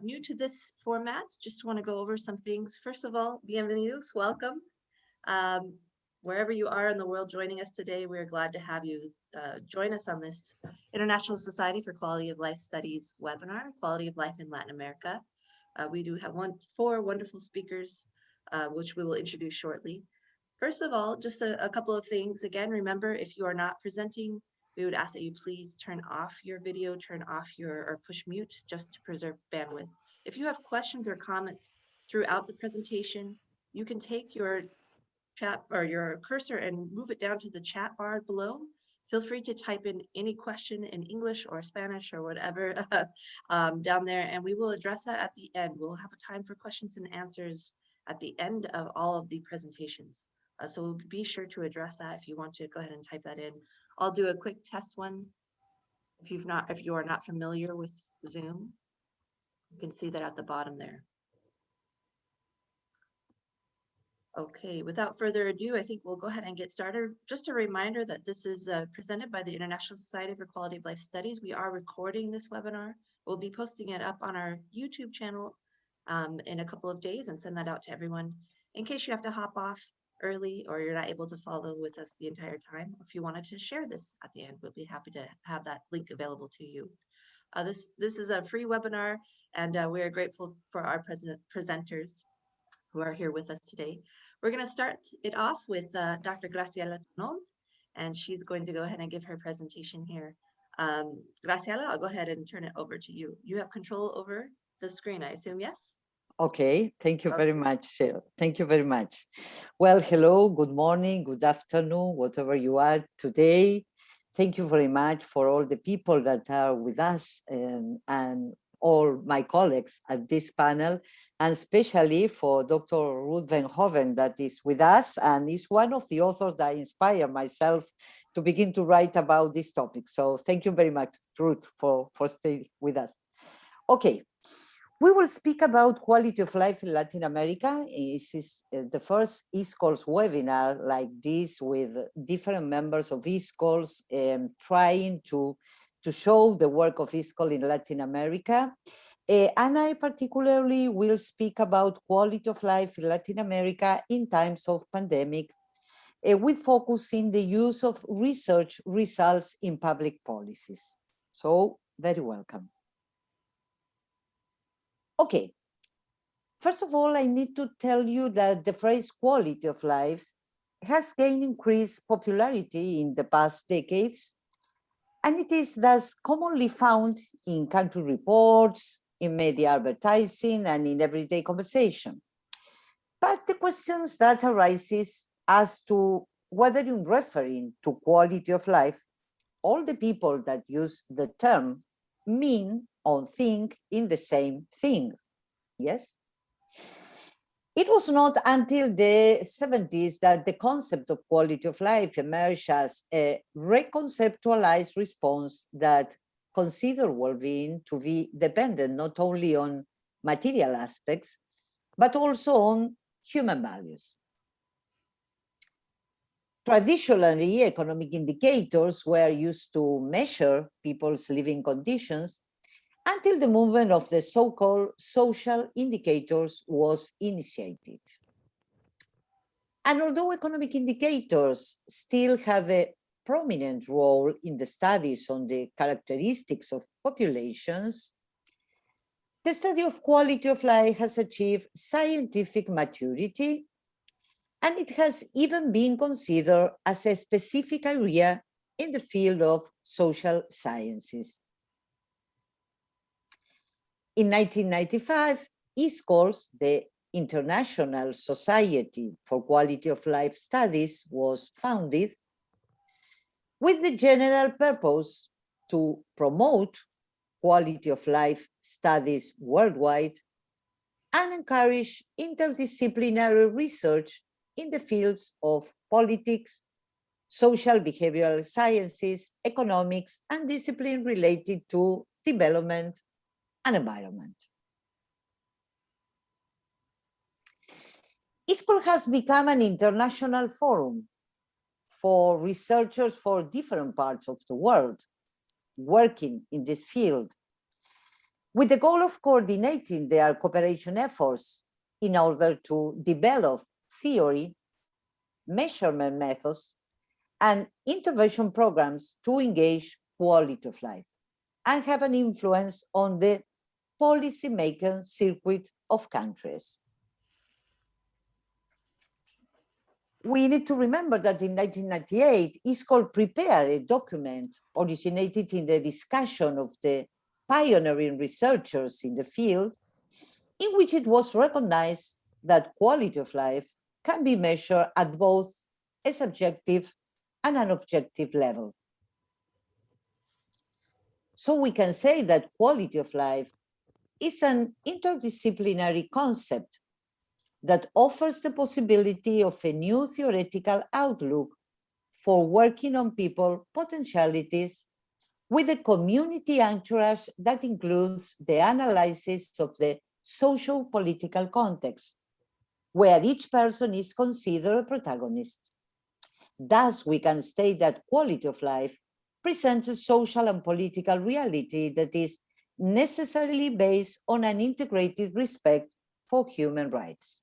New to this format, just want to go over some things. First of all, bienvenidos, welcome. Um, Wherever you are in the world joining us today, we're glad to have you join us on this International Society for Quality of Life Studies webinar, Quality of Life in Latin America. We do have four wonderful speakers, which we will introduce shortly. First of all, just a couple of things. Again, remember, if you are not presenting, we would ask that you please turn off your video, turn off or push mute just to preserve bandwidth. If you have questions or comments throughout the presentation, you can take your chat or your cursor and move it down to the chat bar below. Feel free to type in any question in English or Spanish or whatever down there, and we will address that at the end. We'll have a time for questions and answers at the end of all of the presentations. So be sure to address that if you want to go ahead and type that in. I'll do a quick test one. If you are not familiar with Zoom, you can see that at the bottom there. Okay, without further ado, I think we'll go ahead and get started. Just a reminder that this is presented by the International Society for Quality of Life Studies. We are recording this webinar. We'll be posting it up on our YouTube channel in a couple of days and send that out to everyone in case you have to hop off early or you're not able to follow with us the entire time. If you wanted to share this at the end, we'll be happy to have that link available to you. This is a free webinar, and we are grateful for our presenters who are here with us today. We're going to start it off with Dr. Graciela Tonon, and she's going to go ahead and give her presentation here. Graciela, I'll go ahead and turn it over to you. You have control over the screen, I assume, yes? Okay, thank you very much, Cheryl. Thank you very much. Well, hello, good morning, good afternoon, whatever you are today. Thank you very much for all the people that are with us and all my colleagues at this panel, and especially for Dr. Ruth Van Hoven that is with us and is one of the authors that inspired myself to begin to write about this topic. So thank you very much, Ruth, for staying with us. Okay. We will speak about quality of life in Latin America. This is the first ISQOLS webinar like this with different members of ISQOLS trying to show the work of ISQOL in Latin America. And I particularly will speak about quality of life in Latin America in times of pandemic, with focus in the use of research results in public policies. So very welcome. Okay, first of all, I need to tell you that the phrase quality of life has gained increased popularity in the past decades, and it is thus commonly found in country reports, in media advertising, and in everyday conversation. But the questions that arises as to whether in referring to quality of life, all the people that use the term mean or think in the same thing. Yes? It was not until the 70s that the concept of quality of life emerged as a reconceptualized response that considered well-being to be dependent not only on material aspects, but also on human values. Traditionally, economic indicators were used to measure people's living conditions until the movement of the so-called social indicators was initiated. And although economic indicators still have a prominent role in the studies on the characteristics of populations, the study of quality of life has achieved scientific maturity, and it has even been considered as a specific area in the field of social sciences. In 1995, ISQOLS, the International Society for Quality of Life Studies, was founded with the general purpose to promote quality of life studies worldwide and encourage interdisciplinary research in the fields of politics, social behavioral sciences, economics, and discipline related to development and environment. ISQOL has become an international forum for researchers for different parts of the world working in this field. with the goal of coordinating their cooperation efforts in order to develop theory, measurement methods, and intervention programs to engage quality of life and have an influence on the policy-making circuit of countries. We need to remember that in 1998, ISQOLS prepared a document originated in the discussion of the pioneering researchers in the field, in which it was recognized that quality of life can be measured at both a subjective and an objective level. So we can say that quality of life is an interdisciplinary concept that offers the possibility of a new theoretical outlook for working on people potentialities with a community entourage that includes the analysis of the socio-political context, where each person is considered a protagonist. Thus, we can state that quality of life presents a social and political reality that is necessarily based on an integrated respect for human rights.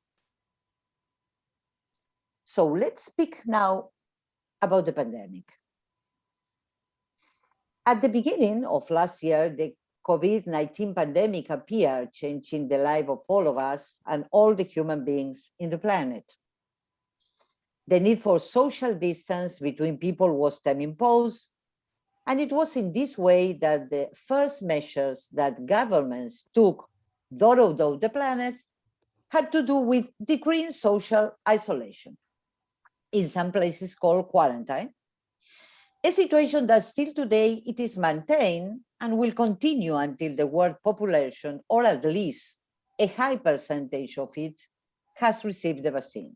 So let's speak now about the pandemic. At the beginning of last year, the COVID-19 pandemic appeared, changing the life of all of us and all the human beings in the planet. The need for social distance between people was then imposed, and it was in this way that the first measures that governments took throughout the planet had to do with decreasing social isolation, in some places called quarantine, a situation that still today it is maintained and will continue until the world population, or at least a high percentage of it, has received the vaccine.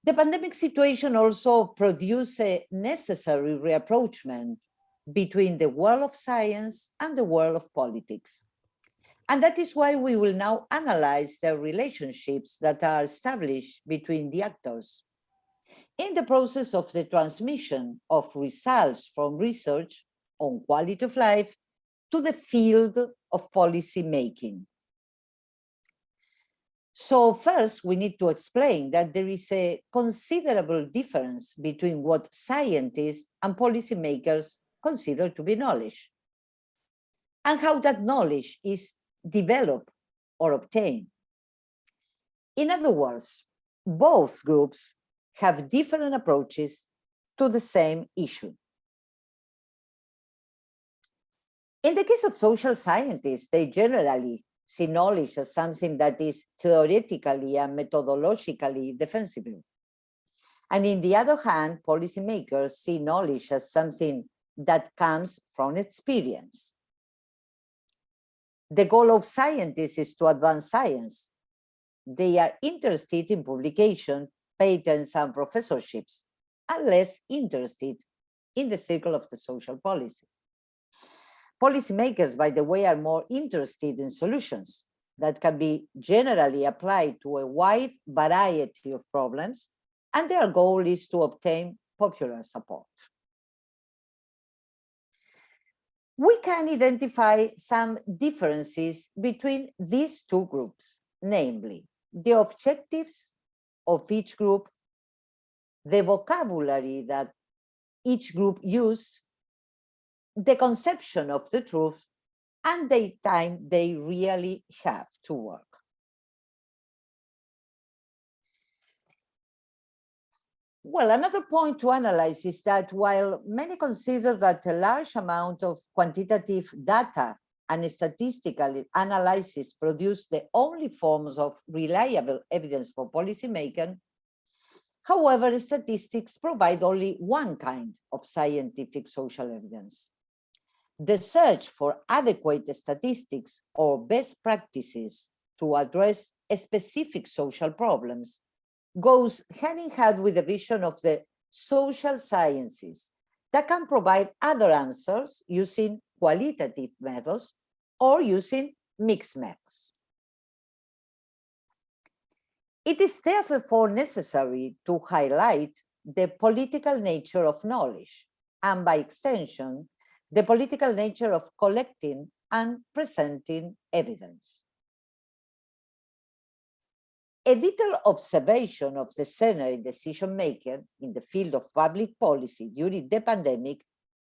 The pandemic situation also produced a necessary reapproachment between the world of science and the world of politics. And that is why we will now analyze the relationships that are established between the actors in the process of the transmission of results from research on quality of life to the field of policy making. So first, we need to explain that there is a considerable difference between what scientists and policymakers consider to be knowledge and how that knowledge is developed or obtained. In other words, both groups have different approaches to the same issue. In the case of social scientists, they generally see knowledge as something that is theoretically and methodologically defensible. And in the other hand, policymakers see knowledge as something that comes from experience. The goal of scientists is to advance science. They are interested in publication, patents, and professorships, and less interested in the circle of the social policy. Policymakers, by the way, are more interested in solutions that can be generally applied to a wide variety of problems, and their goal is to obtain popular support. We can identify some differences between these two groups, namely the objectives of each group, the vocabulary that each group uses, the conception of the truth, and the time they really have to work. Well, another point to analyze is that while many consider that a large amount of quantitative data and statistical analysis produce the only forms of reliable evidence for policymaking, however, statistics provide only one kind of scientific social evidence. The search for adequate statistics or best practices to address specific social problems goes hand in hand with the vision of the social sciences that can provide other answers using qualitative methods or using mixed methods. It is therefore necessary to highlight the political nature of knowledge, and by extension, the political nature of collecting and presenting evidence. A detailed observation of the scenario decision-making in the field of public policy during the pandemic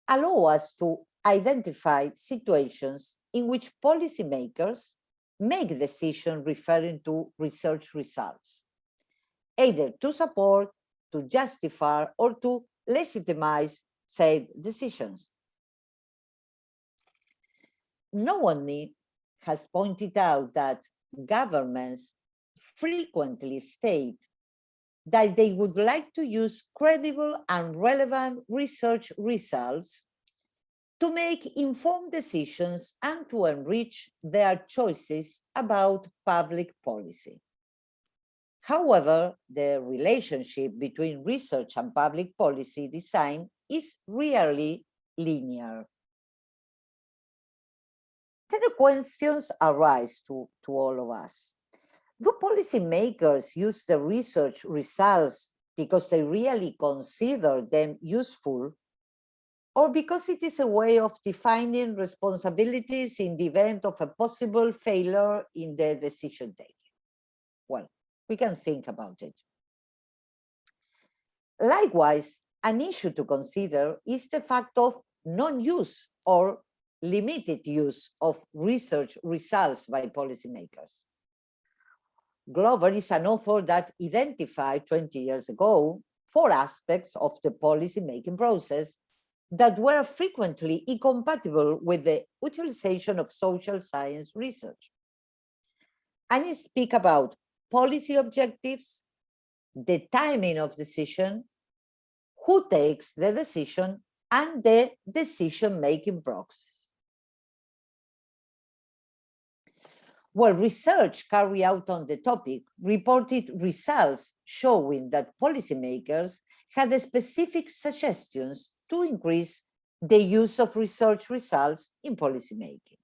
allow us to identify situations in which policymakers make decisions referring to research results, either to support, to justify, or to legitimize said decisions. No one has pointed out that governments frequently state that they would like to use credible and relevant research results to make informed decisions and to enrich their choices about public policy. However, the relationship between research and public policy design is rarely linear. Then the questions arise to all of us. Do policymakers use the research results because they really consider them useful, or because it is a way of defining responsibilities in the event of a possible failure in the decision taking? Well, we can think about it. Likewise, an issue to consider is the fact of non-use or limited use of research results by policymakers. Glover is an author that identified 20 years ago 4 aspects of the policy-making process that were frequently incompatible with the utilization of social science research. And he speaks about policy objectives, the timing of decision, who takes the decision, and the decision-making process. Well, research carried out on the topic reported results showing that policymakers had specific suggestions to increase the use of research results in policymaking.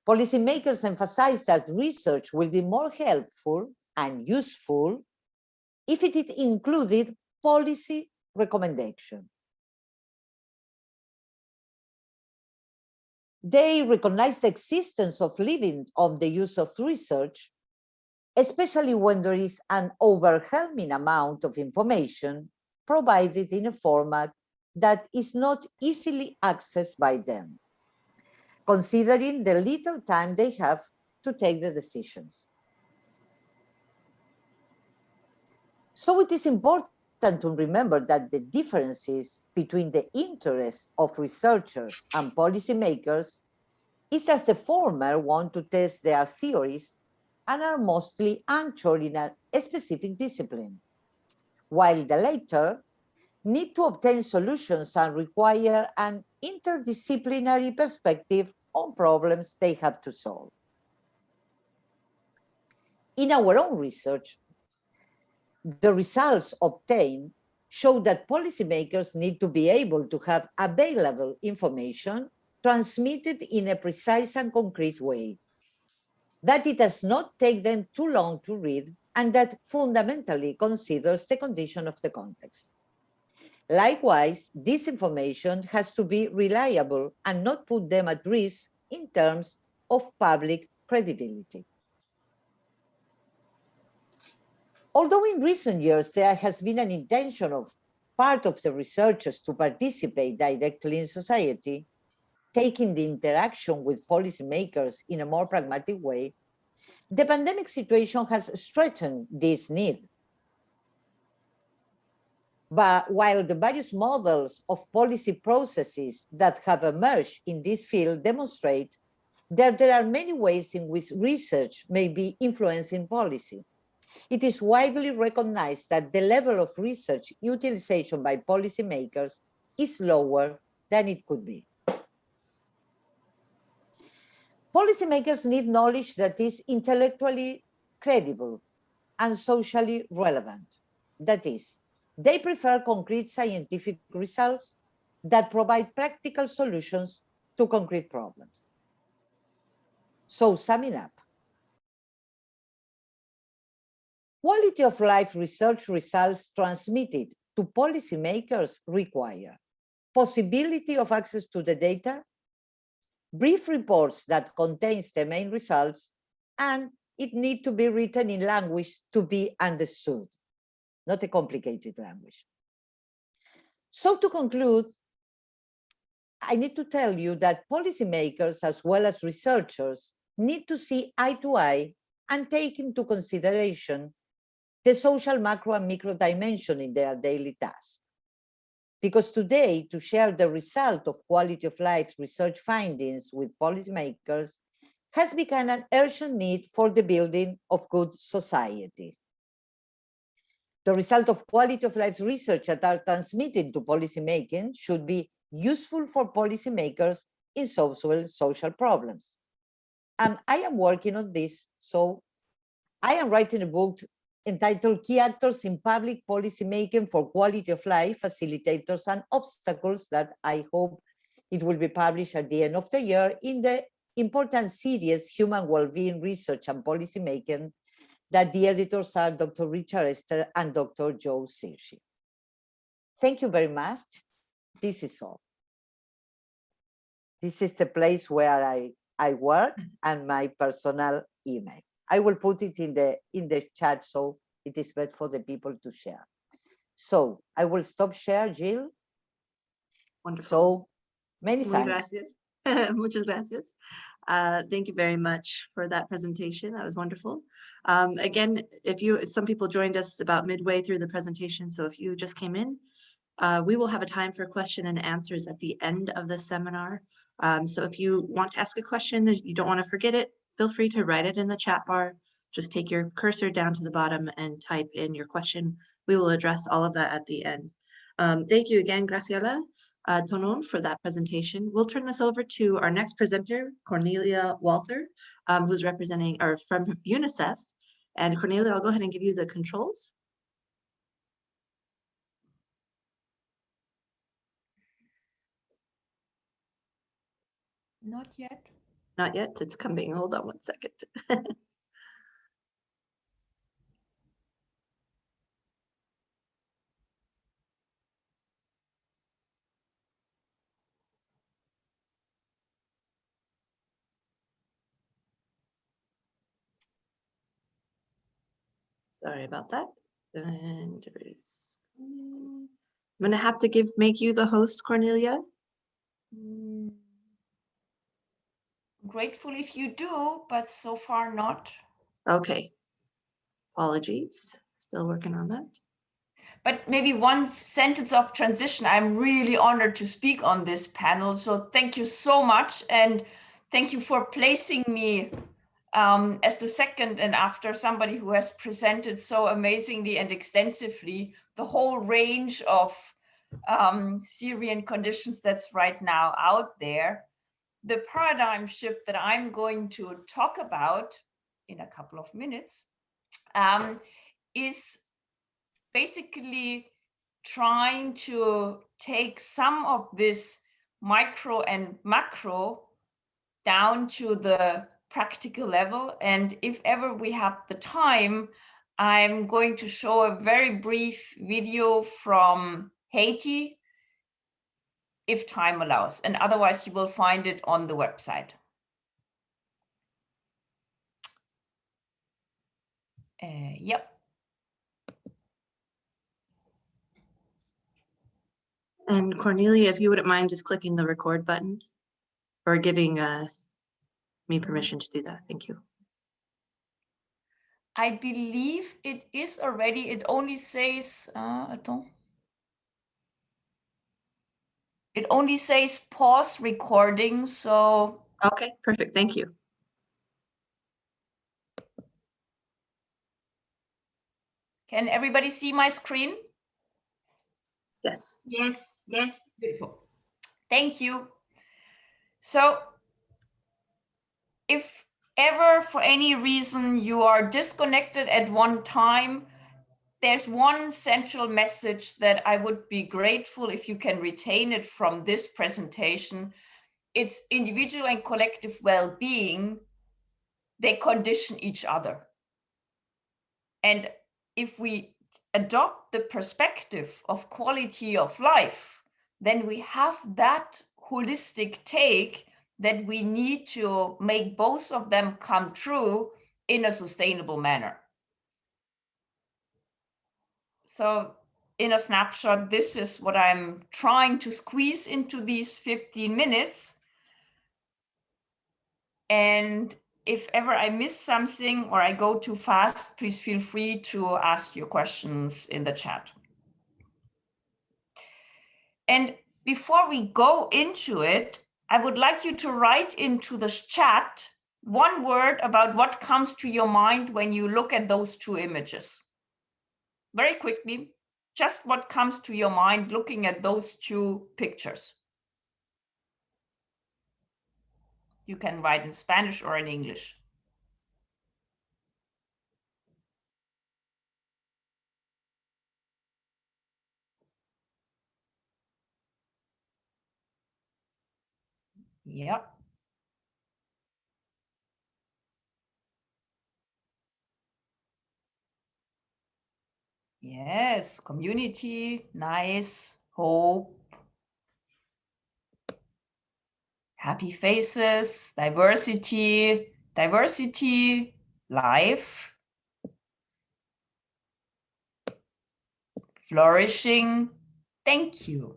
Policymakers emphasized that research will be more helpful and useful if it included policy recommendation. They recognize the existence of limits on the use of research, especially when there is an overwhelming amount of information provided in a format that is not easily accessed by them, considering the little time they have to take the decisions. So it is important to remember that the differences between the interests of researchers and policymakers is that the former want to test their theories and are mostly anchored in a specific discipline, while the latter need to obtain solutions and require an interdisciplinary perspective on problems they have to solve. In our own research, the results obtained show that policymakers need to be able to have available information transmitted in a precise and concrete way, that it does not take them too long to read, and that fundamentally considers the condition of the context. Likewise, this information has to be reliable and not put them at risk in terms of public credibility. Although in recent years there has been an intention of part of the researchers to participate directly in society, taking the interaction with policymakers in a more pragmatic way, the pandemic situation has strengthened this need. But while the various models of policy processes that have emerged in this field demonstrate that there are many ways in which research may be influencing policy, it is widely recognized that the level of research utilization by policymakers is lower than it could be. Policymakers need knowledge that is intellectually credible and socially relevant. That is, they prefer concrete scientific results that provide practical solutions to concrete problems. So, summing up, quality of life research results transmitted to policymakers require possibility of access to the data, brief reports that contains the main results, and it need to be written in language to be understood, not a complicated language. So to conclude, I need to tell you that policymakers as well as researchers need to see eye to eye and take into consideration the social macro and micro dimension in their daily tasks. Because today, to share the result of quality of life research findings with policymakers has become an urgent need for the building of good society. The result of quality of life research that are transmitted to policymaking should be useful for policymakers in solving social problems. And I am working on this, so I am writing a book entitled Key Actors in Public Policy Making for Quality of Life, Facilitators and Obstacles, that I hope it will be published at the end of the year in the important series Human Wellbeing Research and Policy Making, that the editors are Dr. Richard Esther and Dr. Joe Sirshi. Thank you very much. This is all. This is the place where I work and my personal email. I will put it in the chat so it is better for the people to share. So I will stop share, Jill. Wonderful. So many Muy thanks. gracias. Muchas gracias. Thank you very much for that presentation. That was wonderful. Again, some people joined us about midway through the presentation, so if you just came in, we will have a time for question and answers at the end of the seminar. So if you want to ask a question, you don't want to forget it, feel free to write it in the chat bar. Just take your cursor down to the bottom and type in your question. We will address all of that at the end. Thank you again, Graciela Tonon, for that presentation. We'll turn this over to our next presenter, Cornelia Walther, who's representing or from UNICEF. And Cornelia, I'll go ahead and give you the controls. Not yet. Not yet, it's coming. Hold on one second. Sorry about that. And I'm gonna have to make you the host, Cornelia. Grateful if you do, but so far not. Okay. Apologies. Still working on that. But maybe one sentence of transition. I'm really honored to speak on this panel. So thank you so much. And thank you for placing me as the second and after somebody who has presented so amazingly and extensively the whole range of Syrian conditions that's right now out there. The paradigm shift that I'm going to talk about in a couple of minutes is basically trying to take some of this micro and macro down to the practical level. And if ever we have the time, I'm going to show a very brief video from Haiti, if time allows, and otherwise you will find it on the website. Yep. And Cornelia, if you wouldn't mind just clicking the record button or giving me permission to do that. Thank you. I believe it is already, it only says, it only says pause recording, so. Okay, perfect, thank you. Can everybody see my screen? Yes. Yes, yes. Beautiful. Thank you. So if ever for any reason you are disconnected at one time, there's one central message that I would be grateful if you can retain it from this presentation. It's individual and collective well-being. They condition each other. And if we adopt the perspective of quality of life, then we have that holistic take that we need to make both of them come true in a sustainable manner. So in a snapshot, this is what I'm trying to squeeze into these 15 minutes. And if ever I miss something or I go too fast, please feel free to ask your questions in the chat. And before we go into it, I would like you to write into the chat one word about what comes to your mind when you look at those two images. Very quickly, just what comes to your mind looking at those two pictures. You can write in Spanish or in English. Yep. Yes, community, nice, hope, happy faces, diversity, life, flourishing. Thank you.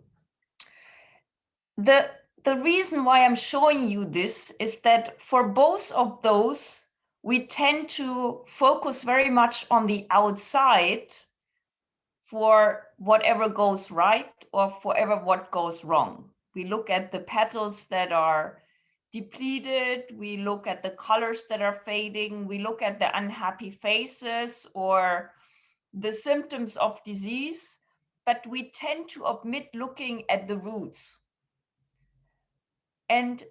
The reason why I'm showing you this is that for both of those, we tend to focus very much on the outside for whatever goes right or forever what goes wrong. We look at the petals that are depleted, we look at the colors that are fading, we look at the unhappy faces or the symptoms of disease, but we tend to omit looking at the roots. And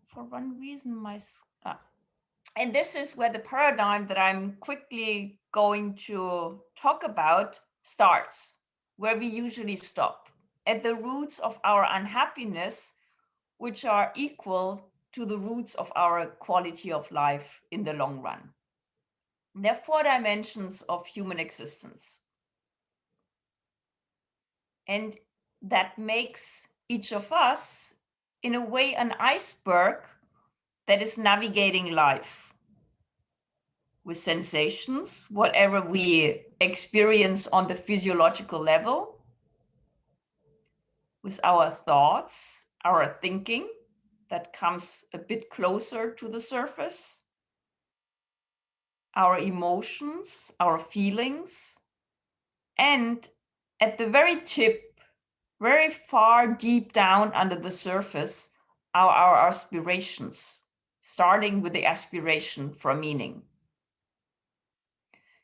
for one reason, and this is where the paradigm that I'm quickly going to talk about starts, where we usually stop, at the roots of our unhappiness, which are equal to the roots of our quality of life in the long run. There are 4 dimensions of human existence. And that makes each of us, in a way, an iceberg that is navigating life with sensations, whatever we experience on the physiological level, with our thoughts, our thinking that comes a bit closer to the surface, our emotions, our feelings, and at the very tip, very far deep down under the surface, our aspirations, starting with the aspiration for meaning.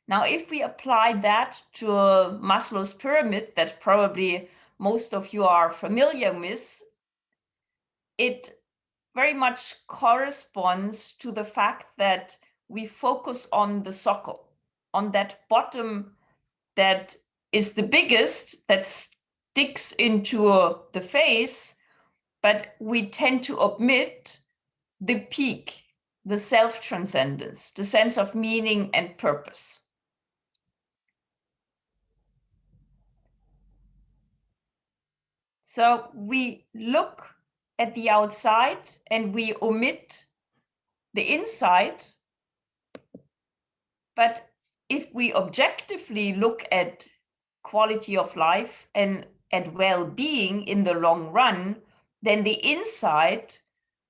Now, if we apply that to Maslow's pyramid that probably most of you are familiar with, it very much corresponds to the fact that we focus on the socle, on that bottom that is the biggest, that sticks into the face, but we tend to omit the peak, the self-transcendence, the sense of meaning and purpose. So we look at the outside and we omit the inside. But if we objectively look at quality of life and at well-being in the long run, then the inside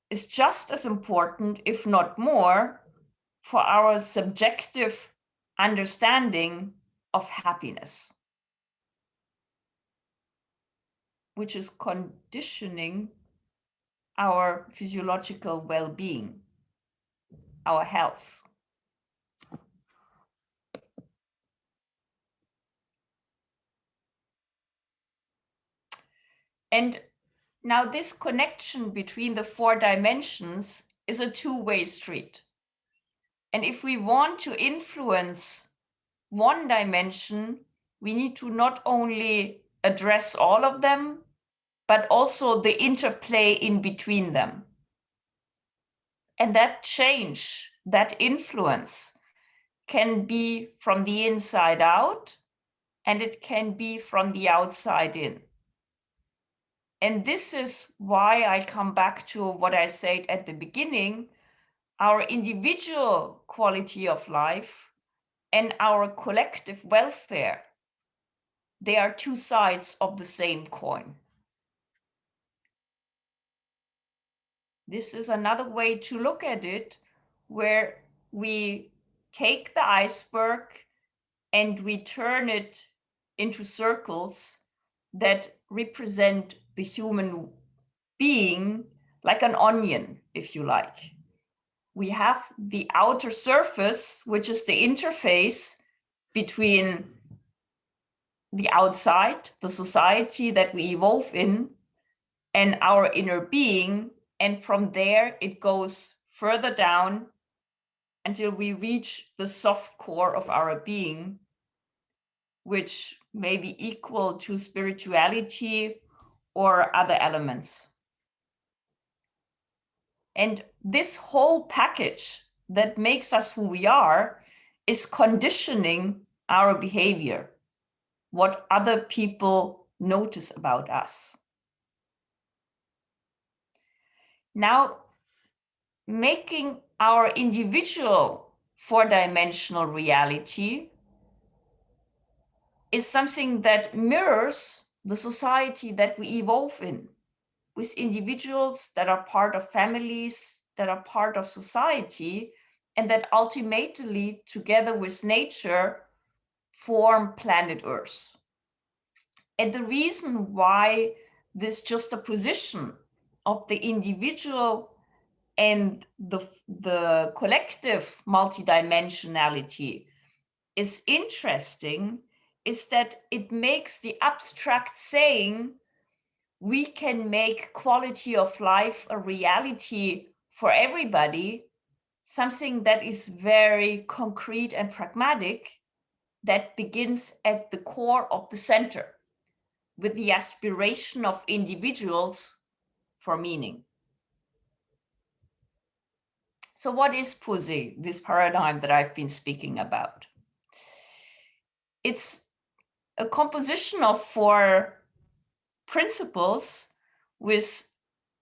is just as important, if not more, for our subjective understanding of happiness, which is conditioning our physiological well-being, our health. And now this connection between the 4 dimensions is a two-way street. And if we want to influence one dimension, we need to not only address all of them, but also the interplay in between them. And that change, that influence can be from the inside out, and it can be from the outside in. And this is why I come back to what I said at the beginning. Our individual quality of life and our collective welfare, they are two sides of the same coin. This is another way to look at it, where we take the iceberg and we turn it into circles that represent the human being, like an onion, if you like. We have the outer surface, which is the interface between the outside, the society that we evolve in, and our inner being. And from there, it goes further down until we reach the soft core of our being, which may be equal to spirituality or other elements. And this whole package that makes us who we are is conditioning our behavior, what other people notice about us. Now, making our individual four-dimensional reality is something that mirrors the society that we evolve in, with individuals that are part of families, that are part of society, and that ultimately, together with nature, form planet Earth. And the reason why this juxtaposition of the individual and the collective multidimensionality is interesting is that it makes the abstract saying we can make quality of life a reality for everybody, something that is very concrete and pragmatic, that begins at the core of the center with the aspiration of individuals for meaning. So what is Posé, this paradigm that I've been speaking about? It's a composition of 4 principles, with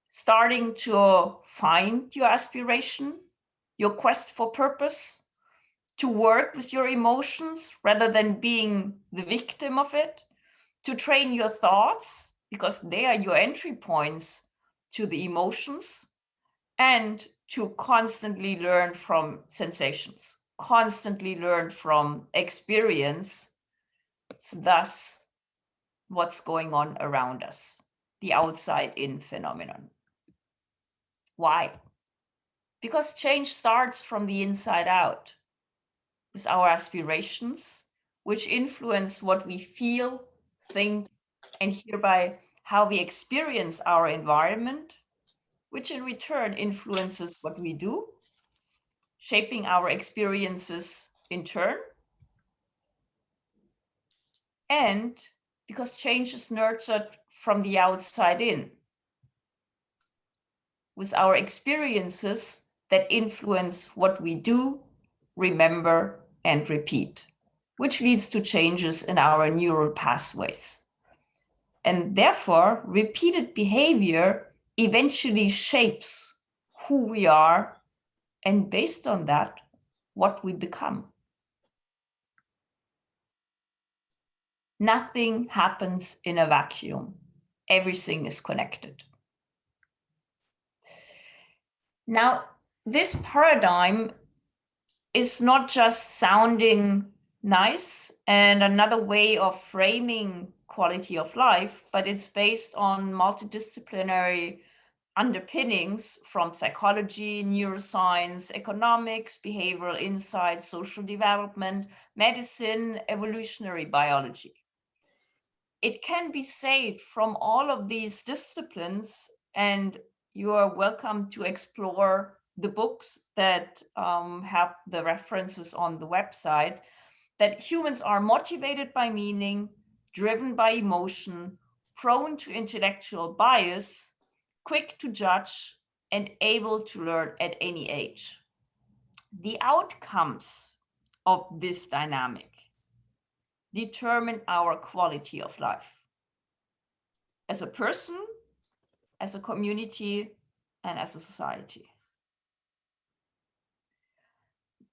starting to find your aspiration, your quest for purpose, to work with your emotions rather than being the victim of it, to train your thoughts, because they are your entry points to the emotions, and to constantly learn from sensations, constantly learn from experience, thus what's going on around us, the outside-in phenomenon. Why? Because change starts from the inside out, with our aspirations, which influence what we feel, think, and hereby how we experience our environment, which in return influences what we do, shaping our experiences in turn. And because change is nurtured from the outside in, with our experiences that influence what we do, remember, and repeat, which leads to changes in our neural pathways. And therefore, repeated behavior eventually shapes who we are, and based on that, what we become. Nothing happens in a vacuum. Everything is connected. Now, this paradigm is not just sounding nice and another way of framing quality of life, but it's based on multidisciplinary underpinnings from psychology, neuroscience, economics, behavioral insights, social development, medicine, evolutionary biology. It can be said from all of these disciplines, and you are welcome to explore the books that have the references on the website, that humans are motivated by meaning, driven by emotion, prone to intellectual bias, quick to judge, and able to learn at any age. The outcomes of this dynamic determine our quality of life as a person, as a community, and as a society.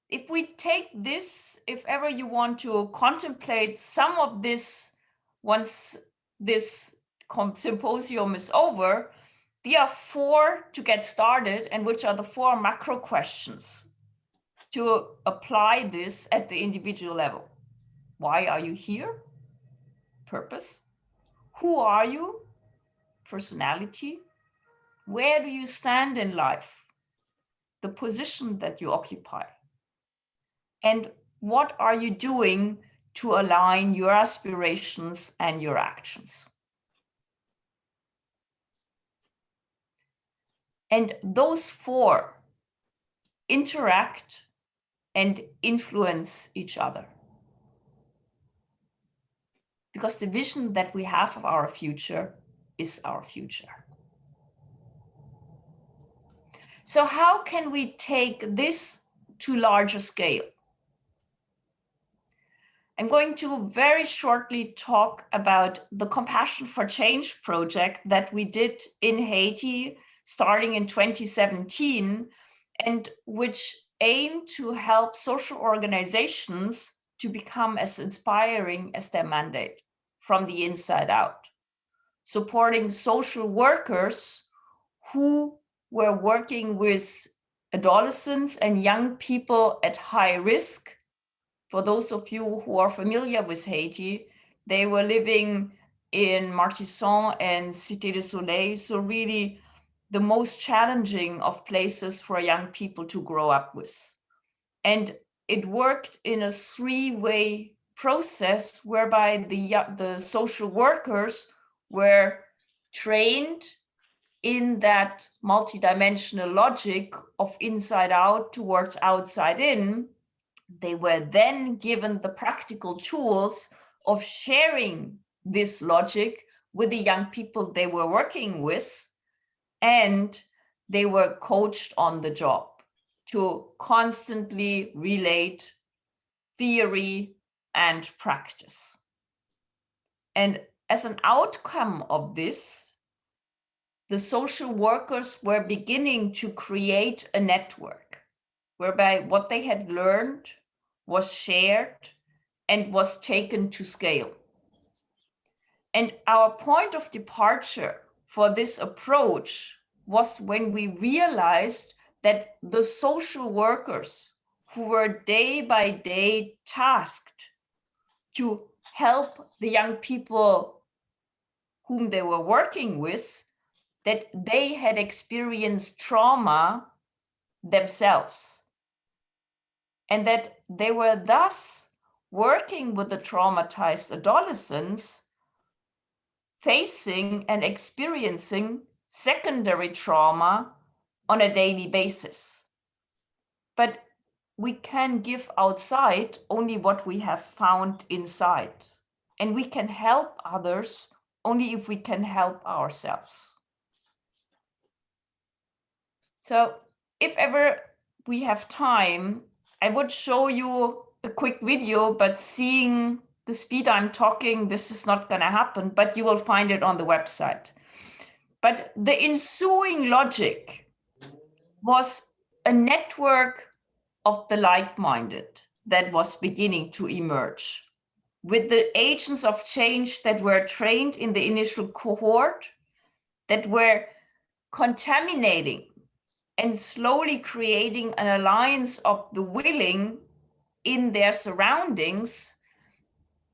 If we take this, if ever you want to contemplate some of this, once this symposium is over, there are 4 to get started, and which are the 4 macro questions to apply this at the individual level. Why are you here? Purpose. Who are you? Personality. Where do you stand in life? The position that you occupy. And what are you doing to align your aspirations and your actions? And those 4 interact and influence each other. Because the vision that we have of our future is our future. So how can we take this to larger scale? I'm going to very shortly talk about the Compassion for Change project that we did in Haiti starting in 2017, and which aimed to help social organizations to become as inspiring as their mandate from the inside out, supporting social workers who were working with adolescents and young people at high risk. For those of you who are familiar with Haiti, they were living in Martissan and Cité du Soleil, so really the most challenging of places for young people to grow up with. And it worked in a 3-way process whereby the social workers were trained in that multidimensional logic of inside out towards outside in. They were then given the practical tools of sharing this logic with the young people they were working with, and they were coached on the job to constantly relate theory and practice. And as an outcome of this, the social workers were beginning to create a network whereby what they had learned was shared and was taken to scale. And our point of departure for this approach was when we realized that the social workers who were day by day tasked to help the young people whom they were working with, that they had experienced trauma themselves, and that they were thus working with the traumatized adolescents facing and experiencing secondary trauma on a daily basis. But we can give outside only what we have found inside, and we can help others only if we can help ourselves. So if ever we have time, I would show you a quick video, but seeing the speed I'm talking, this is not going to happen, but you will find it on the website. But the ensuing logic was a network of the like-minded that was beginning to emerge, with the agents of change that were trained in the initial cohort, that were contaminating and slowly creating an alliance of the willing in their surroundings.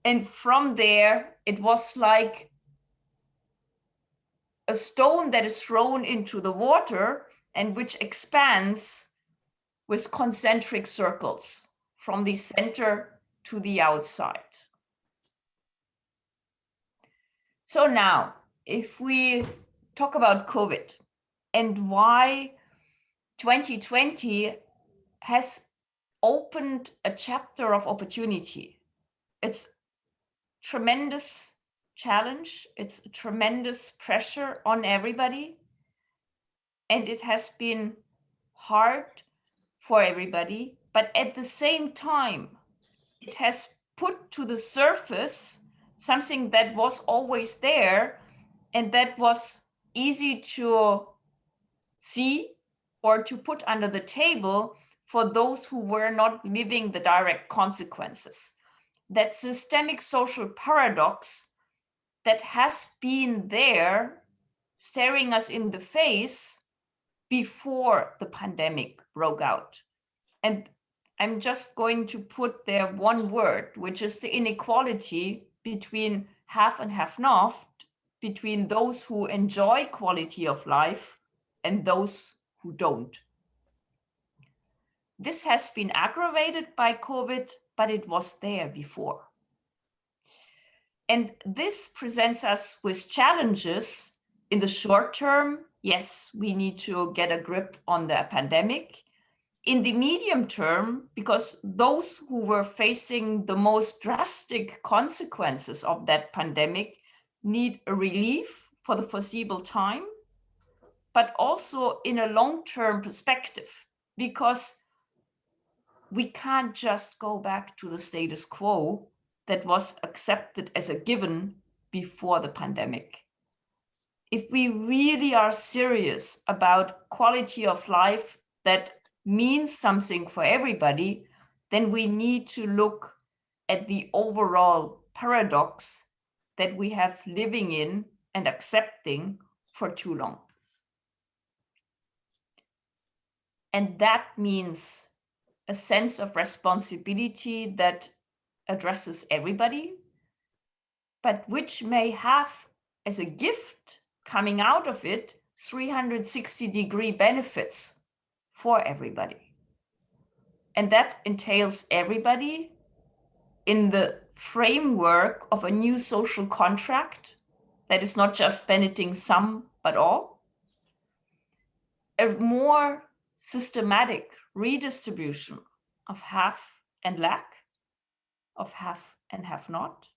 And from there, it was like a stone that is thrown into the water and which expands with concentric circles from the center to the outside. So now, if we talk about COVID and why 2020 has opened a chapter of opportunity. It's tremendous challenge, it's a tremendous pressure on everybody, and it has been hard for everybody, but at the same time, it has put to the surface something that was always there and that was easy to see or to put under the table for those who were not living the direct consequences. That systemic social paradox that has been there staring us in the face before the pandemic broke out. And I'm just going to put there one word, which is the inequality between have and have not, between those who enjoy quality of life and those who don't. This has been aggravated by COVID, but it was there before. And this presents us with challenges in the short term. Yes, we need to get a grip on the pandemic. In the medium term, because those who were facing the most drastic consequences of that pandemic need a relief for the foreseeable time, but also in a long-term perspective, because we can't just go back to the status quo that was accepted as a given before the pandemic. If we really are serious about quality of life that means something for everybody, then we need to look at the overall paradox that we have living in and accepting for too long. And that means a sense of responsibility that addresses everybody, but which may have as a gift coming out of it 360-degree benefits for everybody. And that entails everybody in the framework of a new social contract that is not just benefiting some, but all. A more systematic redistribution of have and lack, of have and have not,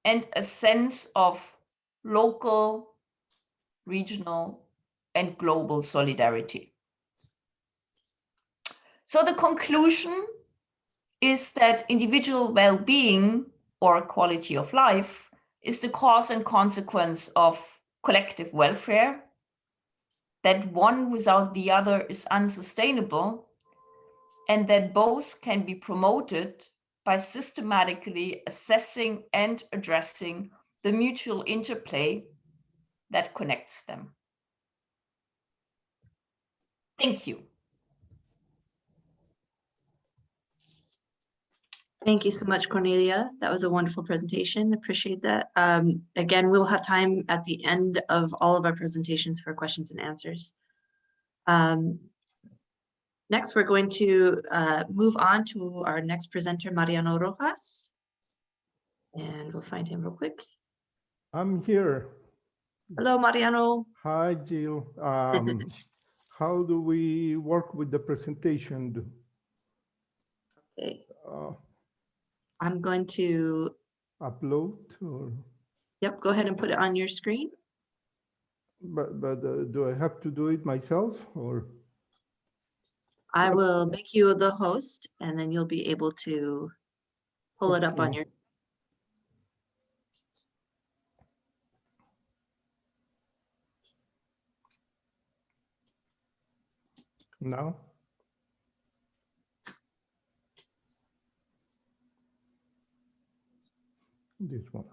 and a sense of local, regional, and global solidarity. So the conclusion is that individual well-being or quality of life is the cause and consequence of collective welfare, that one without the other is unsustainable, and that both can be promoted by systematically assessing and addressing the mutual interplay that connects them. Thank you. Thank you so much, Cornelia. That was a wonderful presentation. Appreciate that. Again, we'll have time at the end of all of our presentations for questions and answers. Next, we're going to move on to our next presenter, Mariano Rojas. And we'll find him real quick. I'm here. Hello, Mariano. Hi, Jill. How do we work with the presentation? Okay. I'm going to upload or? Yep, go ahead and put it on your screen. But do I have to do it myself or? I will make you the host and then you'll be able to pull it up on your. No. This one.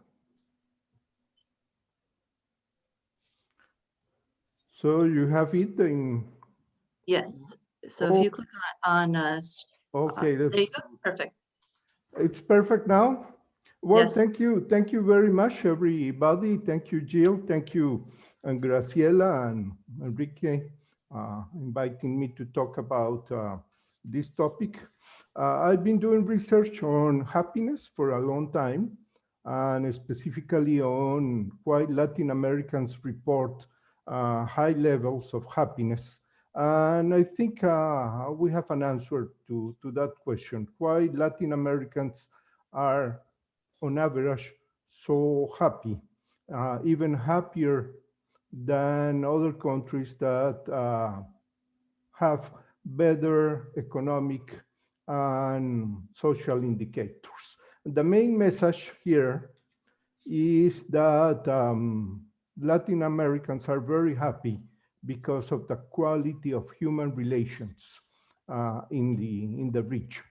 So you have it in. Yes. So if you click on okay, there you go. Perfect. It's perfect now. Well, Yes. Thank you very much, everybody. Thank you, Jill. Thank you, and Graciela and Enrique, inviting me to talk about this topic. I've been doing research on happiness for a long time, and specifically on why Latin Americans report high levels of happiness. And I think we have an answer to that question, why Latin Americans are on average so happy, even happier than other countries that have better economic and social indicators. The main message here is that Latin Americans are very happy because of the quality of human relations in the region.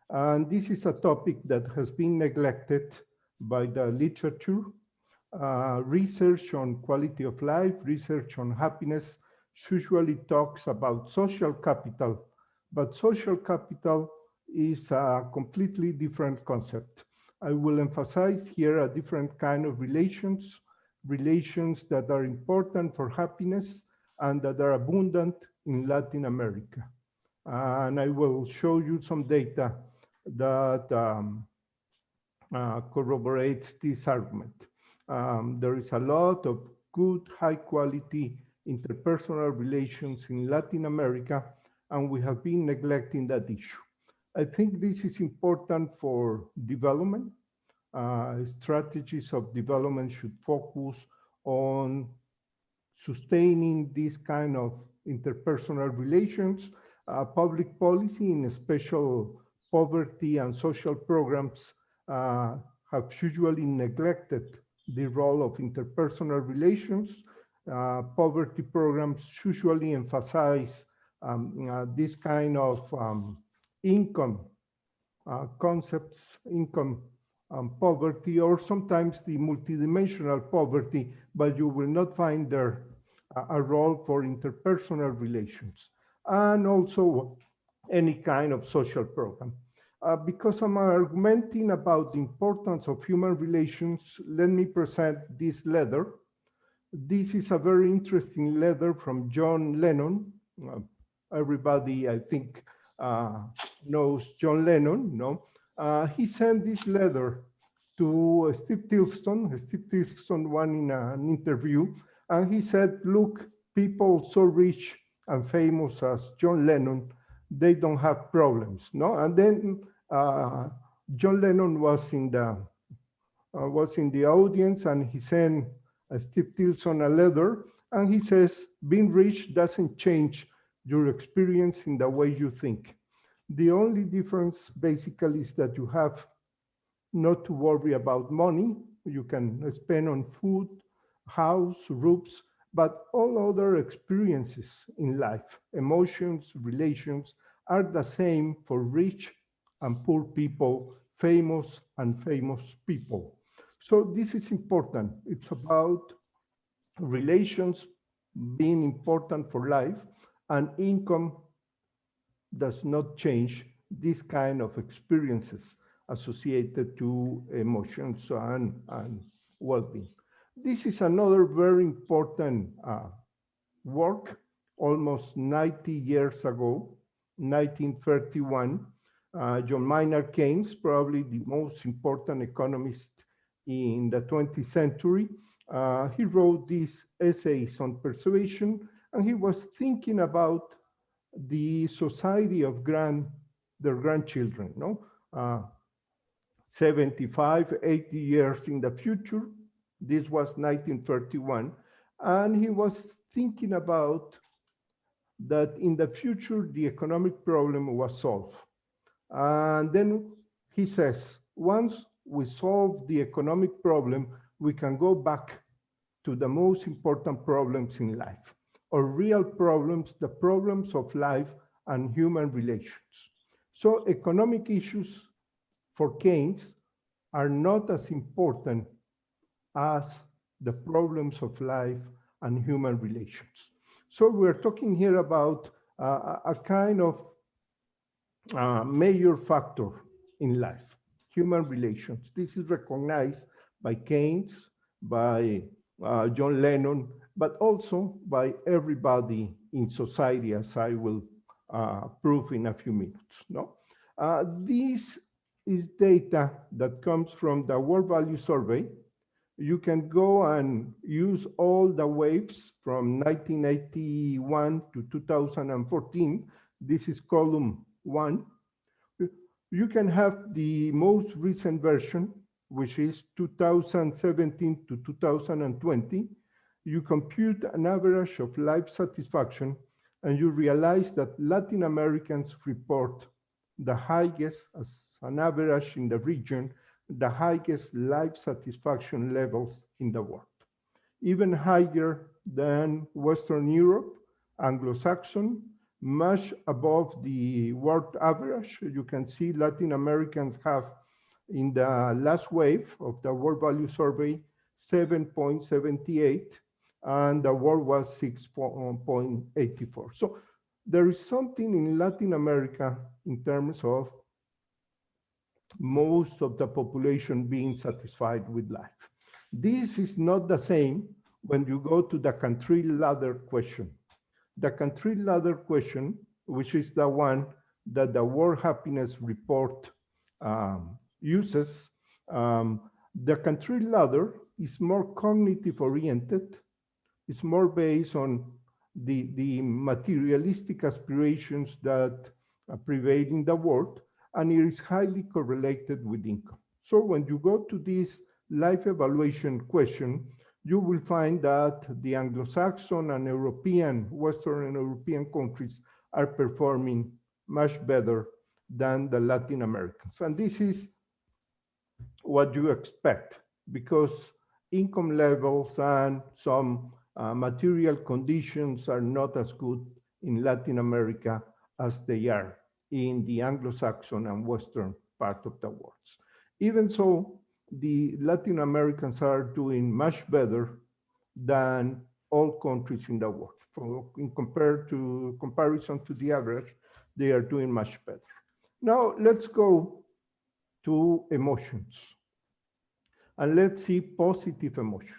And this is a topic that has been neglected by the literature. Research on quality of life, research on happiness usually talks about social capital, but social capital is a completely different concept. I will emphasize here a different kind of relations that are important for happiness and that are abundant in Latin America. And I will show you some data that corroborates this argument. There is a lot of good, high quality interpersonal relations in Latin America, and we have been neglecting that issue. I think this is important for development. Strategies of development should focus on sustaining this kind of interpersonal relations. Public policy, in special poverty and social programs, have usually neglected the role of interpersonal relations. Poverty programs usually emphasize this kind of income concepts, income poverty, or sometimes the multidimensional poverty, but you will not find there a role for interpersonal relations, and also any kind of social program. Because I'm arguing about the importance of human relations, let me present this letter. This is a very interesting letter from John Lennon. Everybody, I think, knows John Lennon, no? He sent this letter to Steve Tilston. Steve Tilston won in an interview, and he said, look, people so rich and famous as John Lennon, they don't have problems, no? And then John Lennon was in the audience, and he sent Steve Tilston a letter, and he says, being rich doesn't change your experience in the way you think. The only difference basically is that you have not to worry about money. You can spend on food, house, roofs, but all other experiences in life, emotions, relations, are the same for rich and poor people, famous and famous people. So this is important. It's about relations being important for life, and income does not change this kind of experiences associated to emotions and well-being. This is another very important work, almost 90 years ago, 1931. John Maynard Keynes, probably the most important economist in the 20th century, he wrote these essays on persuasion, and he was thinking about the society of their grandchildren, no? 75, 80 years in the future. This was 1931. And he was thinking about that in the future, the economic problem was solved. And then he says, once we solve the economic problem, we can go back to the most important problems in life, or real problems, the problems of life and human relations. So economic issues for Keynes are not as important as the problems of life and human relations. So we're talking here about a kind of major factor in life, human relations. This is recognized by Keynes, by John Lennon, but also by everybody in society, as I will prove in a few minutes. No? This is data that comes from the World Value Survey. You can go and use all the waves from 1981 to 2014. This is column 1. You can have the most recent version, which is 2017 to 2020. You compute an average of life satisfaction, and you realize that Latin Americans report the highest as an average in the region, the highest life satisfaction levels in the world, even higher than Western Europe, Anglo-Saxon, much above the world average. You can see Latin Americans have, in the last wave of the World Value Survey, 7.78, and the world was 6.84. So there is something in Latin America in terms of most of the population being satisfied with life. This is not the same when you go to the country ladder question. The country ladder question, which is the one that the World Happiness Report uses, the country ladder is more cognitive oriented. It's more based on the materialistic aspirations that prevail in the world, and it is highly correlated with income. So when you go to this life evaluation question, you will find that the Anglo-Saxon and European, Western and European countries are performing much better than the Latin Americans. And this is what you expect, because income levels and some material conditions are not as good in Latin America as they are in the Anglo-Saxon and Western part of the world. Even so, the Latin Americans are doing much better than all countries in the world. In comparison to the average, they are doing much better. Now let's go to emotions, and let's see positive emotions.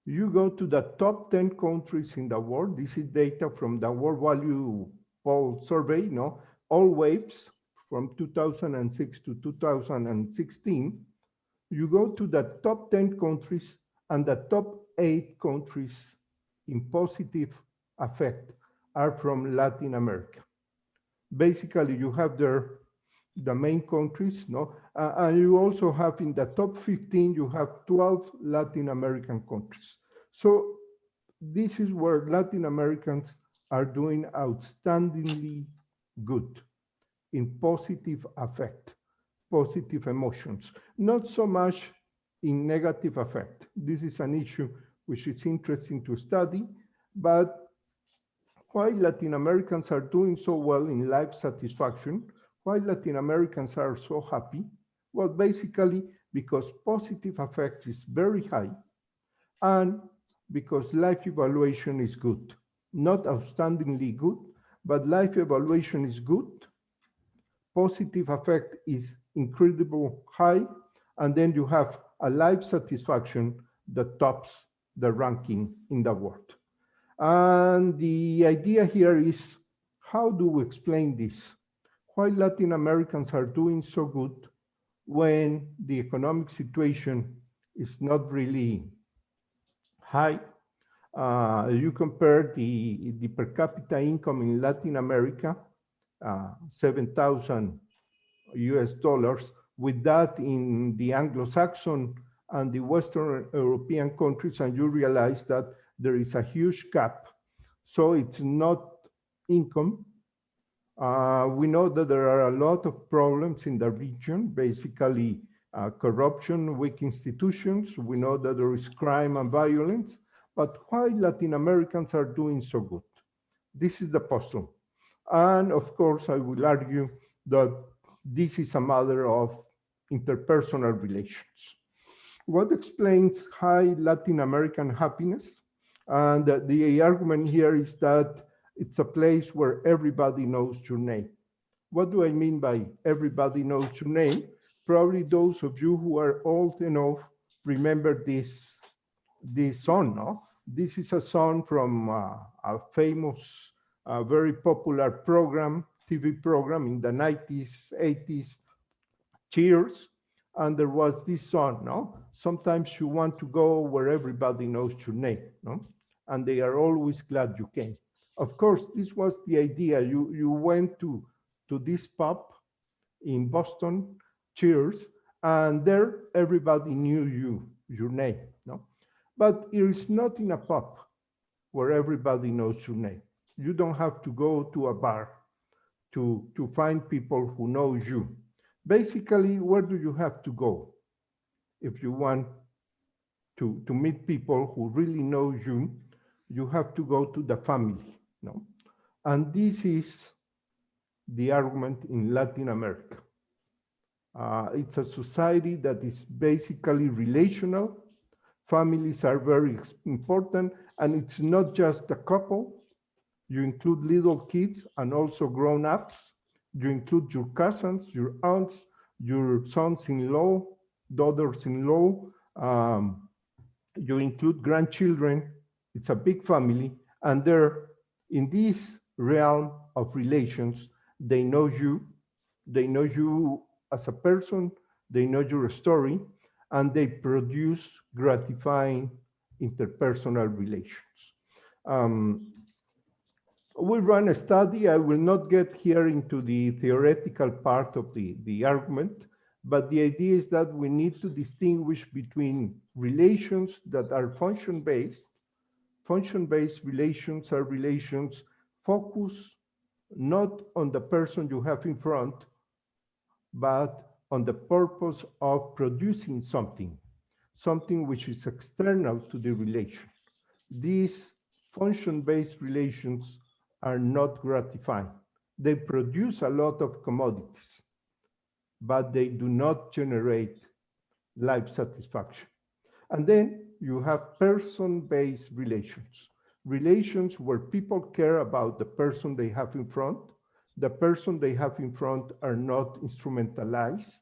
You go to the top 10 countries in the world. This is data from the World Value Poll Survey, all waves from 2006 to 2016. You go to the top 10 countries, and the top 8 countries in positive affect are from Latin America. Basically, you have there the main countries, and you also have in the top 15, you have 12 Latin American countries. So this is where Latin Americans are doing outstandingly good in positive affect, positive emotions, not so much in negative affect. This is an issue which is interesting to study, but why Latin Americans are doing so well in life satisfaction, why Latin Americans are so happy? Well, basically because positive affect is very high, and because life evaluation is good. Not outstandingly good, but life evaluation is good. Positive affect is incredibly high, and then you have a life satisfaction that tops the ranking in the world. And the idea here is, how do we explain this? Why Latin Americans are doing so good when the economic situation is not really high? You compare the per capita income in Latin America, 7,000 US dollars, with that in the Anglo-Saxon and the Western European countries, and you realize that there is a huge gap. So it's not income. We know that there are a lot of problems in the region, basically corruption, weak institutions. We know that there is crime and violence, but why Latin Americans are doing so good? This is the puzzle. And of course, I will argue that this is a matter of interpersonal relations. What explains high Latin American happiness? And the argument here is that it's a place where everybody knows your name. What do I mean by everybody knows your name? Probably those of you who are old enough remember this song, no? This is a song from a famous, very popular program, TV program in the 90s, 80s, Cheers. And there was this song, no? Sometimes you want to go where everybody knows your name, no? And they are always glad you came. Of course, this was the idea. You went to this pub in Boston, Cheers, and there everybody knew your name, no? But it is not in a pub where everybody knows your name. You don't have to go to a bar to find people who know you. Basically, where do you have to go if you want to meet people who really know you? You have to go to the family, no? And this is the argument in Latin America. It's a society that is basically relational. Families are very important, and it's not just a couple. You include little kids and also grown-ups. You include your cousins, your aunts, your sons-in-law, daughters-in-law. You include grandchildren. It's a big family, and they're in this realm of relations. They know you. They know you as a person. They know your story, and they produce gratifying interpersonal relations. We run a study. I will not get here into the theoretical part of the argument, but the idea is that we need to distinguish between relations that are function-based. Function-based relations are relations focused not on the person you have in front, but on the purpose of producing something, something which is external to the relation. These function-based relations are not gratifying. They produce a lot of commodities, but they do not generate life satisfaction. And then you have person-based relations, relations where people care about the person they have in front. The person they have in front are not instrumentalized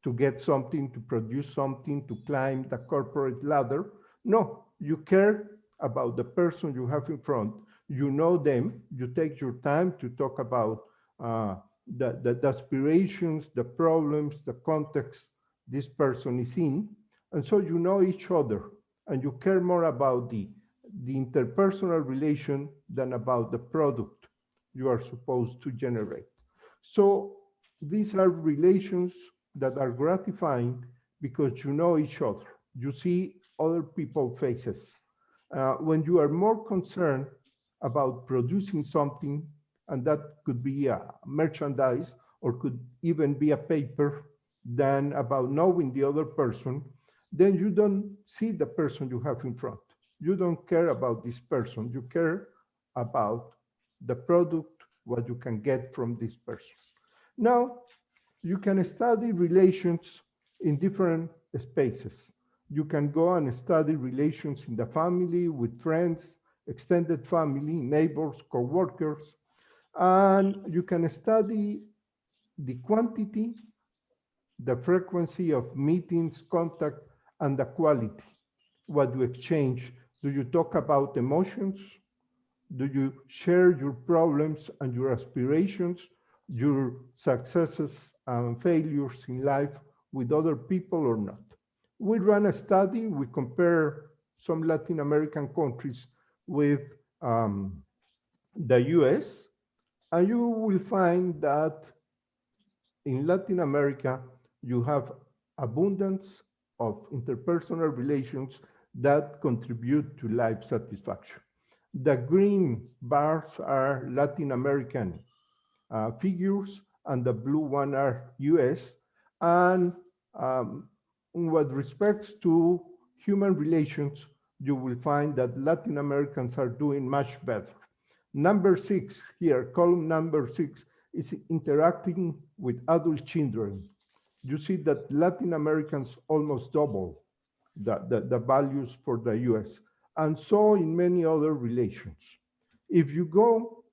to get something, to produce something, to climb the corporate ladder. No, you care about the person you have in front. You know them. You take your time to talk about the aspirations, the problems, the context this person is in. And so you know each other, and you care more about the interpersonal relation than about the product you are supposed to generate. So these are relations that are gratifying because you know each other. You see other people's faces. When you are more concerned about producing something, and that could be a merchandise or could even be a paper, than about knowing the other person, then you don't see the person you have in front. You don't care about this person. You care about the product, what you can get from this person. Now, you can study relations in different spaces. You can go and study relations in the family, with friends, extended family, neighbors, co-workers, and you can study the quantity, the frequency of meetings, contact, and the quality. What you exchange. Do you talk about emotions? Do you share your problems and your aspirations, your successes and failures in life with other people or not? We ran a study. We compare some Latin American countries with the US, and you will find that in Latin America, you have abundance of interpersonal relations that contribute to life satisfaction. The green bars are Latin American figures, and the blue one are US. And what respects to human relations, you will find that Latin Americans are doing much better. Number 6 here, column number 6, is interacting with adult children. You see that Latin Americans almost double the values for the US, and so in many other relations. If you go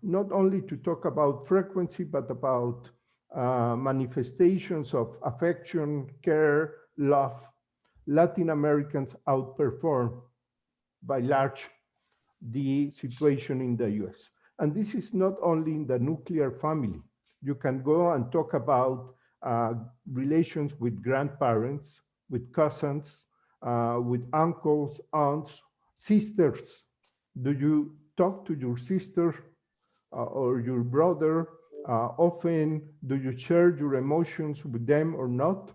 not only to talk about frequency, but about manifestations of affection, care, love, Latin Americans outperform by large the situation in the US. And this is not only in the nuclear family. You can go and talk about relations with grandparents, with cousins, with uncles, aunts, sisters. Do you talk to your sister or your brother often? Do you share your emotions with them or not?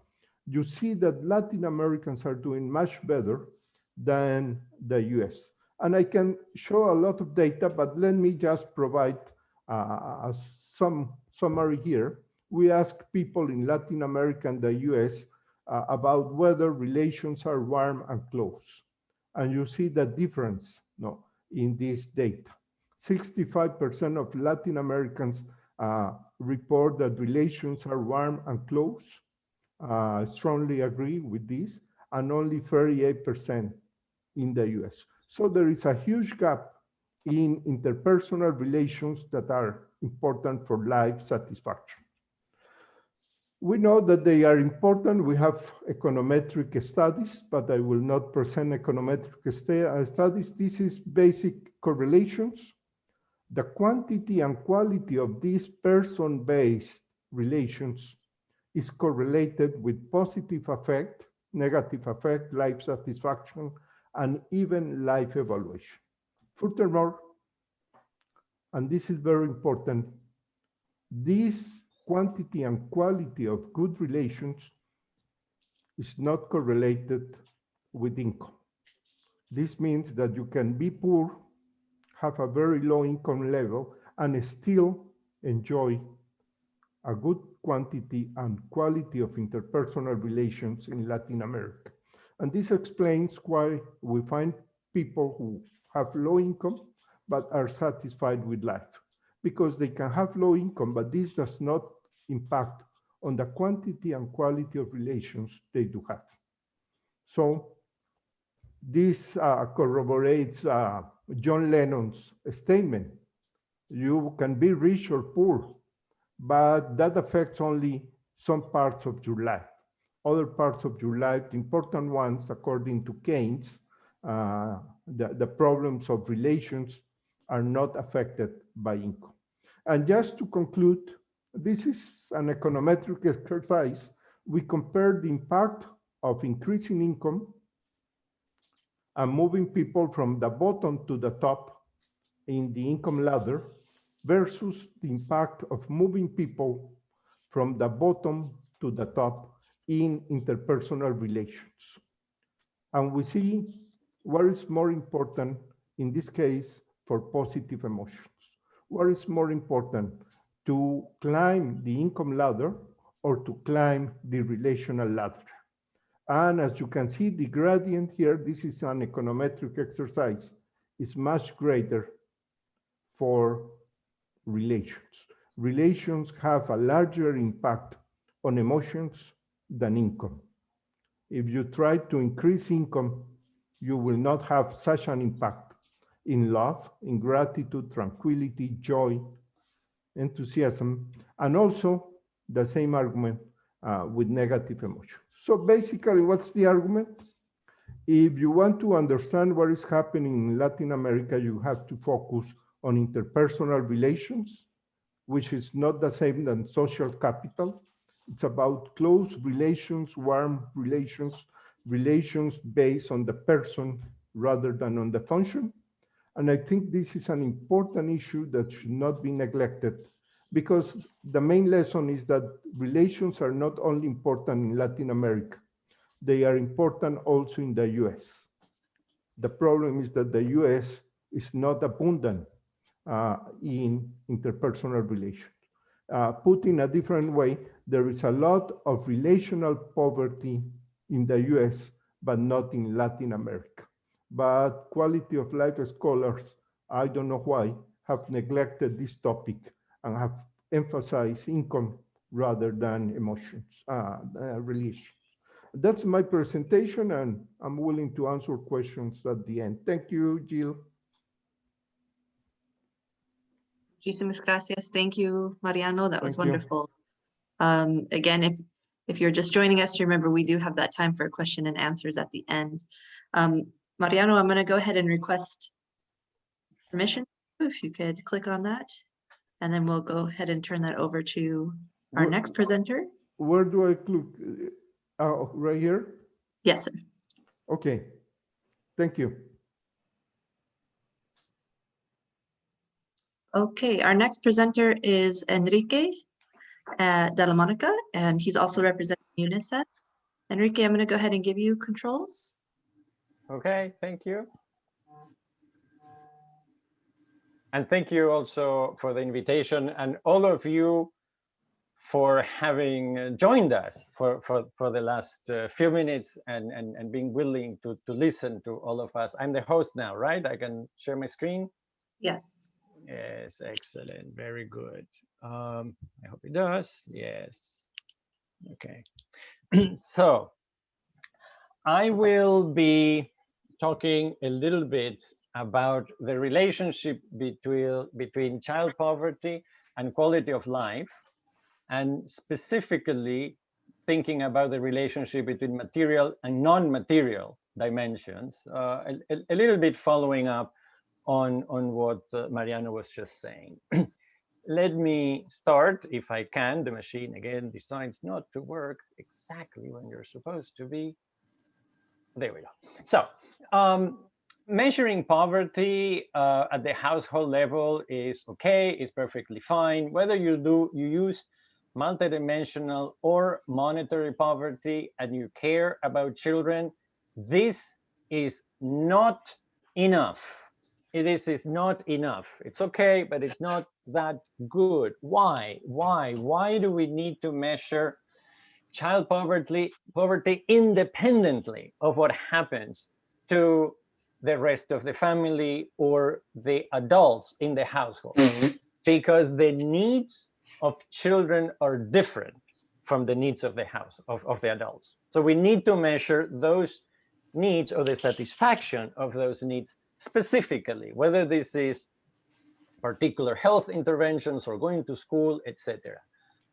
You see that Latin Americans are doing much better than the US. And I can show a lot of data, but let me just provide some summary here. we asked people in Latin America and the US about whether relations are warm and close. And you see the difference in this data. 65% of Latin Americans report that relations are warm and close. Strongly agree with this, and only 38% in the US. So there is a huge gap in interpersonal relations that are important for life satisfaction. We know that they are important. We have econometric studies, but I will not present econometric studies. This is basic correlations. The quantity and quality of these person-based relations is correlated with positive affect, negative affect, life satisfaction, and even life evaluation. Furthermore, and this is very important, this quantity and quality of good relations is not correlated with income. This means that you can be poor, have a very low income level, and still enjoy a good quantity and quality of interpersonal relations in Latin America. And this explains why we find people who have low income but are satisfied with life, because they can have low income, but this does not impact on the quantity and quality of relations they do have. So this corroborates John Lennon's statement. You can be rich or poor, but that affects only some parts of your life. Other parts of your life, the important ones, according to Keynes, the problems of relations are not affected by income. And just to conclude, this is an econometric exercise. We compare the impact of increasing income and moving people from the bottom to the top in the income ladder versus the impact of moving people from the bottom to the top in interpersonal relations. And we see what is more important in this case for positive emotions. What is more important, to climb the income ladder or to climb the relational ladder? And as you can see, the gradient here, this is an econometric exercise, is much greater for relations. Relations have a larger impact on emotions than income. If you try to increase income, you will not have such an impact in love, in gratitude, tranquility, joy, enthusiasm, and also the same argument with negative emotions. So basically, what's the argument? If you want to understand what is happening in Latin America, you have to focus on interpersonal relations, which is not the same than social capital. It's about close relations, warm relations, relations based on the person rather than on the function. And I think this is an important issue that should not be neglected, because the main lesson is that relations are not only important in Latin America, they are important also in the US. The problem is that the US is not abundant in interpersonal relations. Put in a different way, there is a lot of relational poverty in the US, but not in Latin America. But quality of life scholars, I don't know why, have neglected this topic and have emphasized income rather than emotions, relations. That's my presentation, and I'm willing to answer questions at the end. Thank you, Jill. Muchísimas gracias. Thank you, Mariano. That was Thank you. wonderful. Again, if you're just joining us, remember we do have that time for question and answers at the end. Mariano, I'm going to go ahead and request permission, if you could click on that, and then we'll go ahead and turn that over to our next presenter. Where do I click? Right here? Yes, sir. Okay, thank you. Okay, our next presenter is Enrique de la Monica, and he's also representing UNICEF. Enrique, I'm going to go ahead and give you controls. Okay, thank you. And thank you also for the invitation, and all of you for having joined us for the last few minutes and being willing to listen to all of us. I'm the host now, right? I can share my screen? Yes. Yes, excellent, very good. I hope it does, yes. Okay, so I will be talking a little bit about the relationship between child poverty and quality of life, and specifically thinking about the relationship between material and non-material dimensions, a little bit following up on what Mariano was just saying. Let me start, if I can. The machine, again, decides not to work exactly when you're supposed to be. There we go. So, measuring poverty at the household level is okay, is perfectly fine. Whether you use multidimensional or monetary poverty and you care about children, this is not enough. This is not enough. It's okay, but it's not that good. Why? Why do we need to measure child poverty independently of what happens to the rest of the family or the adults in the household? Because the needs of children are different from the needs of the house of the adults. So we need to measure those needs or the satisfaction of those needs specifically, whether this is particular health interventions or going to school, etc.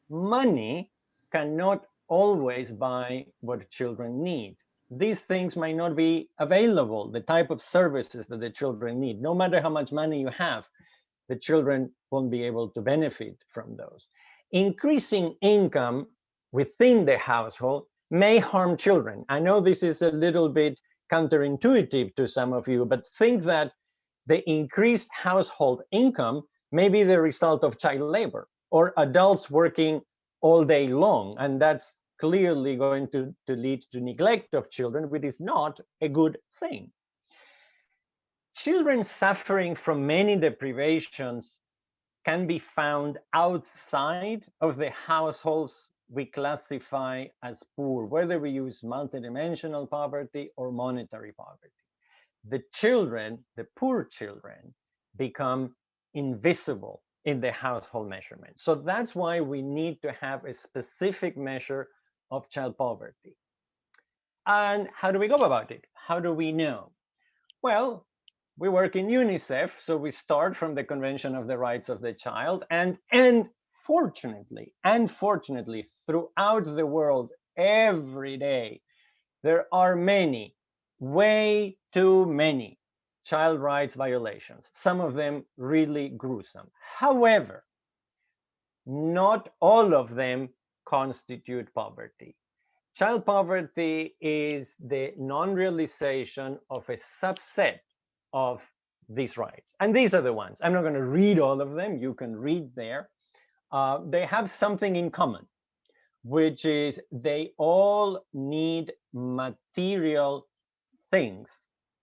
Money cannot always buy what children need. These things might not be available, the type of services that the children need. No matter how much money you have, the children won't be able to benefit from those. Increasing income within the household may harm children. I know this is a little bit counterintuitive to some of you, but think that the increased household income may be the result of child labor or adults working all day long. And that's clearly going to lead to neglect of children, which is not a good thing. Children suffering from many deprivations can be found outside of the households we classify as poor, whether we use multidimensional poverty or monetary poverty. The children, the poor children, become invisible in the household measurement. So that's why we need to have a specific measure of child poverty. And how do we go about it? How do we know? Well, we work in UNICEF, so we start from the Convention of the Rights of the Child, and fortunately, throughout the world, every day, there are many, way too many child rights violations, some of them really gruesome. However, not all of them constitute poverty. Child poverty is the non-realization of a subset of these rights. And these are the ones. I'm not going to read all of them. You can read there. They have something in common, which is they all need material things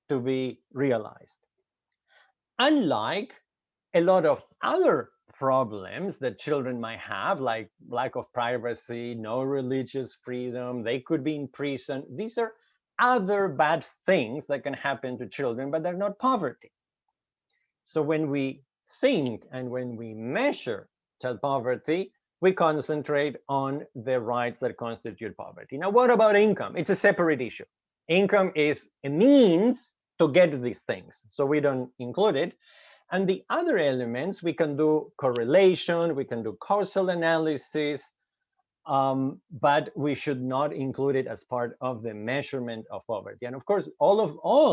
to be realized. Unlike a lot of other problems that children might have, like lack of privacy, no religious freedom, they could be in prison. These are other bad things that can happen to children, but they're not poverty. So when we think and when we measure child poverty, we concentrate on the rights that constitute poverty. Now, what about income? It's a separate issue. Income is a means to get these things, so we don't include it. And the other elements, we can do correlation, we can do causal analysis, but we should not include it as part of the measurement of poverty. And of course, all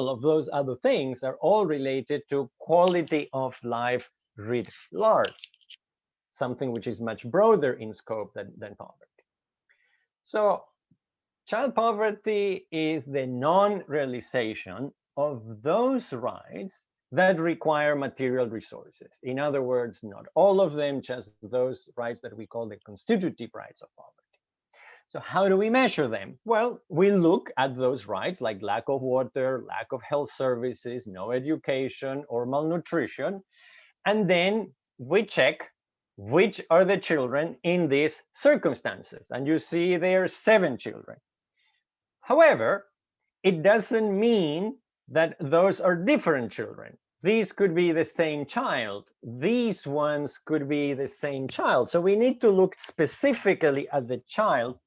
of those other things are all related to quality of life writ large, something which is much broader in scope than poverty. So child poverty is the non-realization of those rights that require material resources. In other words, not all of them, just those rights that we call the constitutive rights of poverty. So how do we measure them? Well, we look at those rights like lack of water, lack of health services, no education, or malnutrition, and then we check which are the children in these circumstances. And you see there are 7 children. However, it doesn't mean that those are different children. These could be the same child. These ones could be the same child. So we need to look specifically at the child.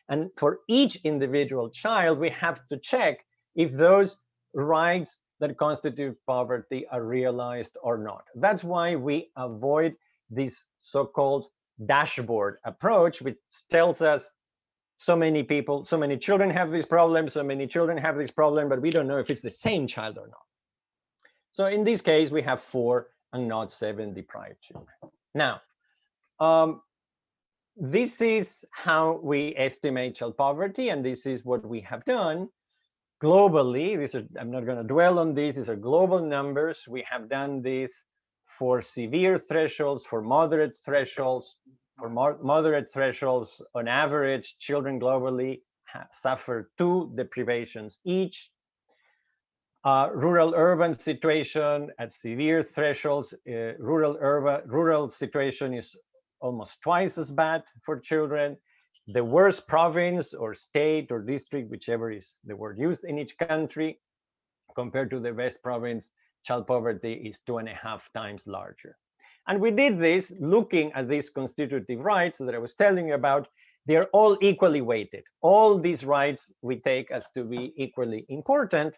And for each individual child, we have to check if those rights that constitute poverty are realized or not. That's why we avoid this so-called dashboard approach, which tells us so many people, so many children have this problem, so many children have this problem, but we don't know if it's the same child or not. So in this case, we have 4 and not 7 deprived children. Now, this is how we estimate child poverty, and this is what we have done globally. These are, I'm not going to dwell on these. These are global numbers. We have done this for severe thresholds, for moderate thresholds. For moderate thresholds, on average, children globally suffer 2 deprivations each. Rural-urban situation at severe thresholds, rural situation is almost twice as bad for children. The worst province or state or district, whichever is the word used in each country, compared to the best province, child poverty is 2.5 times larger. And we did this looking at these constitutive rights that I was telling you about. They're all equally weighted. All these rights we take as to be equally important.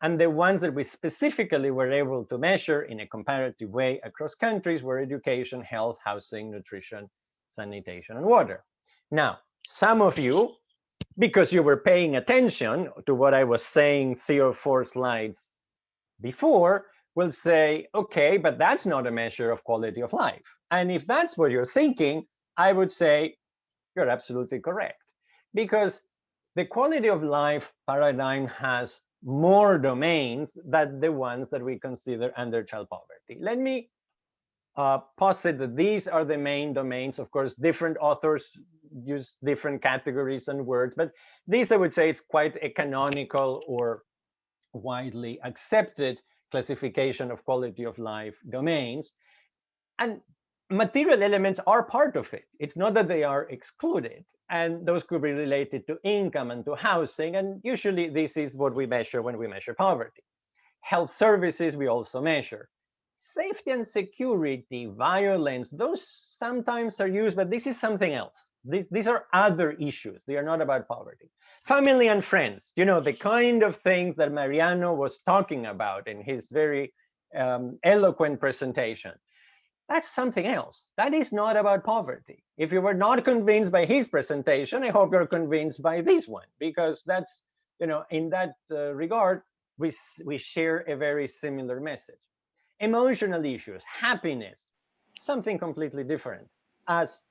And the ones that we specifically were able to measure in a comparative way across countries were education, health, housing, nutrition, sanitation, and water. Now, some of you, because you were paying attention to what I was saying 3 or 4 slides before, will say, okay, but that's not a measure of quality of life. And if that's what you're thinking, I would say you're absolutely correct. Because the quality of life paradigm has more domains than the ones that we consider under child poverty. Let me posit that these are the main domains. Of course, different authors use different categories and words, but these, I would say, it's quite a canonical or widely accepted classification of quality of life domains. And material elements are part of it. It's not that they are excluded. And those could be related to income and to housing. And usually this is what we measure when we measure poverty. Health services, we also measure. Safety and security, violence, those sometimes are used, but this is something else. These are other issues. They are not about poverty. Family and friends, you know, the kind of things that Mariano was talking about in his very eloquent presentation. That's something else. That is not about poverty. If you were not convinced by his presentation, I hope you're convinced by this one, because that's, you know, in that regard, we share a very similar message. Emotional issues, happiness, something completely different, as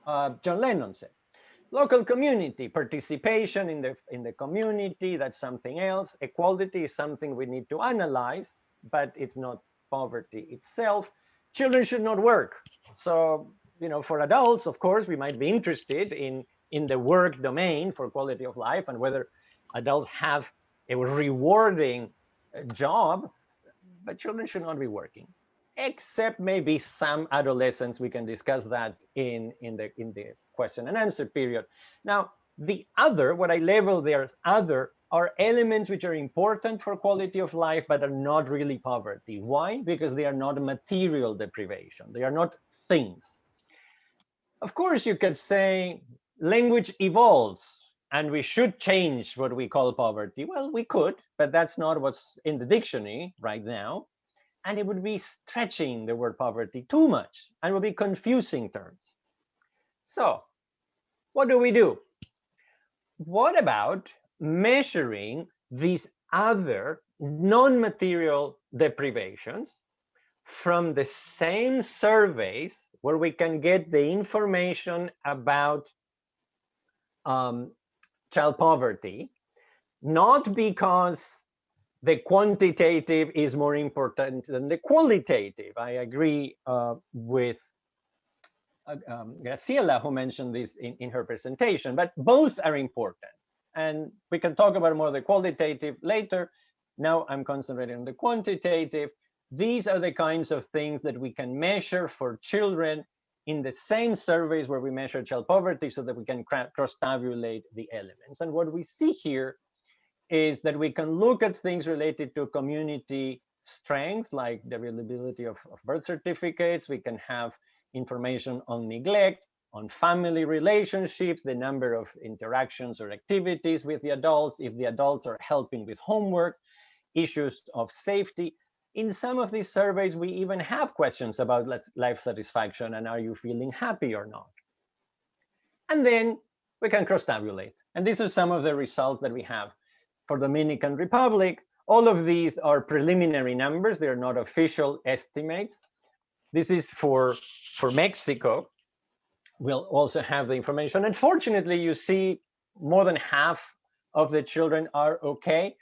John Lennon said. Local community, participation in the community, that's something else. Equality is something we need to analyze, but it's not poverty itself. Children should not work. So, you know, for adults, of course, we might be interested in the work domain for quality of life and whether adults have a rewarding job, but children should not be working, except maybe some adolescents. We can discuss that in the question and answer period. Now, the other, what I label there as other, are elements which are important for quality of life, but are not really poverty. Why? Because they are not material deprivation. They are not things. Of course, you could say language evolves and we should change what we call poverty. Well, we could, but that's not what's in the dictionary right now. And it would be stretching the word poverty too much and would be confusing terms. So what do? What about measuring these other non-material deprivations from the same surveys where we can get the information about child poverty, not because the quantitative is more important than the qualitative. I agree with Graciela, who mentioned this in her presentation, but both are important. And we can talk about more the qualitative later. Now I'm concentrating on the quantitative. these are the kinds of things that we can measure for children in the same surveys where we measure child poverty, so that we can cross-tabulate the elements. And what we see here is that we can look at things related to community strengths, like the availability of birth certificates. We can have information on neglect, on family relationships, the number of interactions or activities with the adults, if the adults are helping with homework, issues of safety. In some of these surveys, we even have questions about life satisfaction and are you feeling happy or not? And then we can cross-tabulate. And these are some of the results that we have. For Dominican Republic, all of these are preliminary numbers. They're not official estimates. This is for Mexico. We'll also have the information. Unfortunately, you see more than half of the children are okay.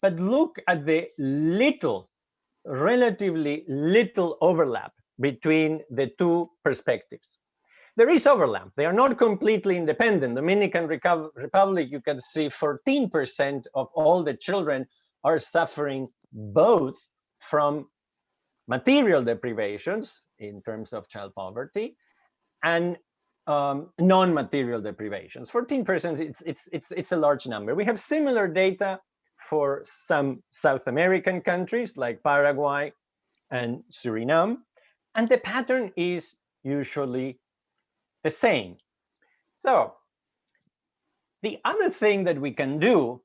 But look at the relatively little overlap between the two perspectives. There is overlap. They are not completely independent. Dominican Republic, you can see 14% of all the children are suffering both from material deprivations in terms of child poverty and non-material deprivations. 14%, it's a large number. We have similar data for some South American countries like Paraguay and Suriname, and the pattern is usually the same. So the other thing that we can do,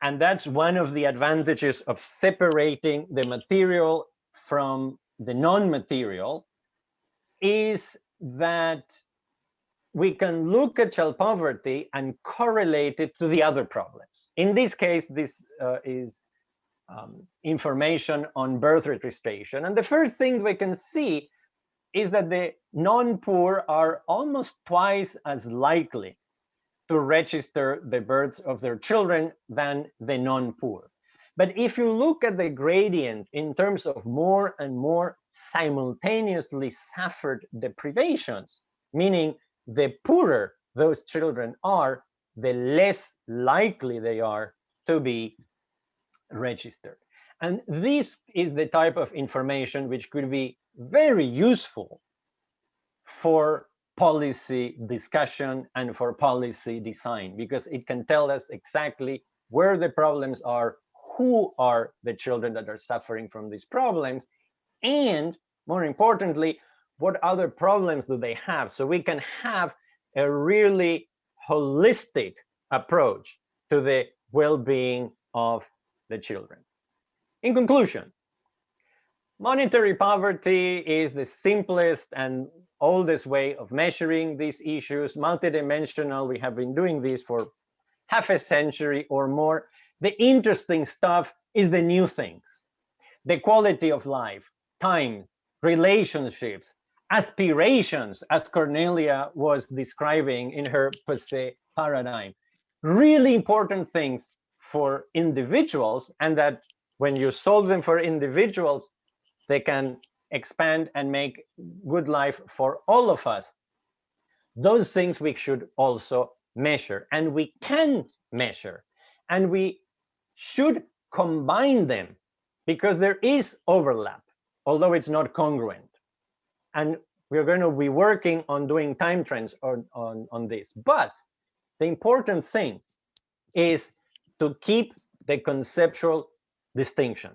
and that's one of the advantages of separating the material from the non-material, is that we can look at child poverty and correlate it to the other problems. In this case, this is information on birth registration. And the first thing we can see is that the non-poor are almost twice as likely to register the births of their children than the non-poor. But if you look at the gradient in terms of more and more simultaneously suffered deprivations, meaning the poorer those children are, the less likely they are to be registered. And this is the type of information which could be very useful for policy discussion and for policy design, because it can tell us exactly where the problems are, who are the children that are suffering from these problems, and more importantly, what other problems do they have? So we can have a really holistic approach to the well-being of the children. In conclusion, monetary poverty is the simplest and oldest way of measuring these issues. Multidimensional, we have been doing this for half a century or more. The interesting stuff is the new things. The quality of life, time, relationships, aspirations, as Cornelia was describing in her Passé paradigm. Really important things for individuals, and that when you solve them for individuals, they can expand and make good life for all of us. Those things we should also measure, and we can measure, and we should combine them because there is overlap, although it's not congruent. And we're going to be working on doing time trends on this. But the important thing is to keep the conceptual distinction,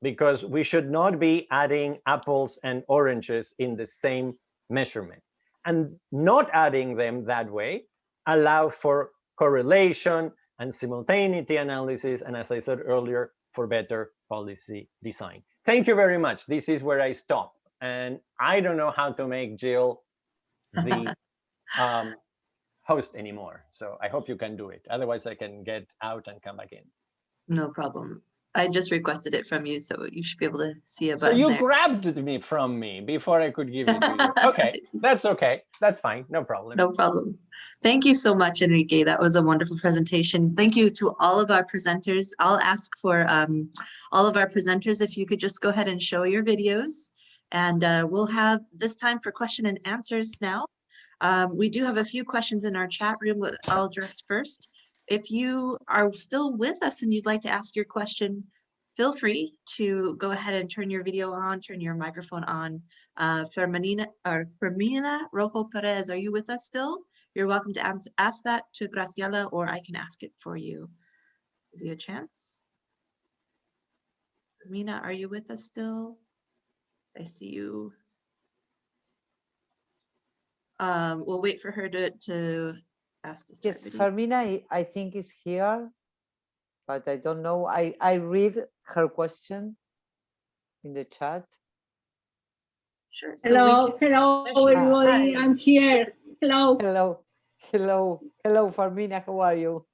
because we should not be adding apples and oranges in the same measurement. And not adding them that way allow for correlation and simultaneity analysis, and as I said earlier, for better policy design. Thank you very much. This is where I stop. And I don't know how to make Jill the host anymore. So I hope you can do it. Otherwise, I can get out and come back in. No problem. I just requested it from you, so you should be able to see a So button you there. grabbed it from me before I could give it to you. Okay, that's okay. That's fine. No problem. No problem. Thank you so much, Enrique. That was a wonderful presentation. Thank you to all of our presenters. I'll ask for all of our presenters if you could just go ahead and show your videos. And we'll have this time for question and answers now. We do have a few questions in our chat room that I'll address first. If you are still with us and you'd like to ask your question, feel free to go ahead and turn your video on, turn your microphone on. Fermina Rojo Perez, are you with us still? You're welcome to ask that to Graciela, or I can ask it for you. Give you a chance. Fermina, are you with us still? I see you. We'll wait for her to ask to start Yes, video. Fermina, I think is here, but I don't know. I read her question in the chat. Sure. So we Hello, can, hello, there she is. everybody. Hi. I'm here. Hello. Hello, Fermina. How are you?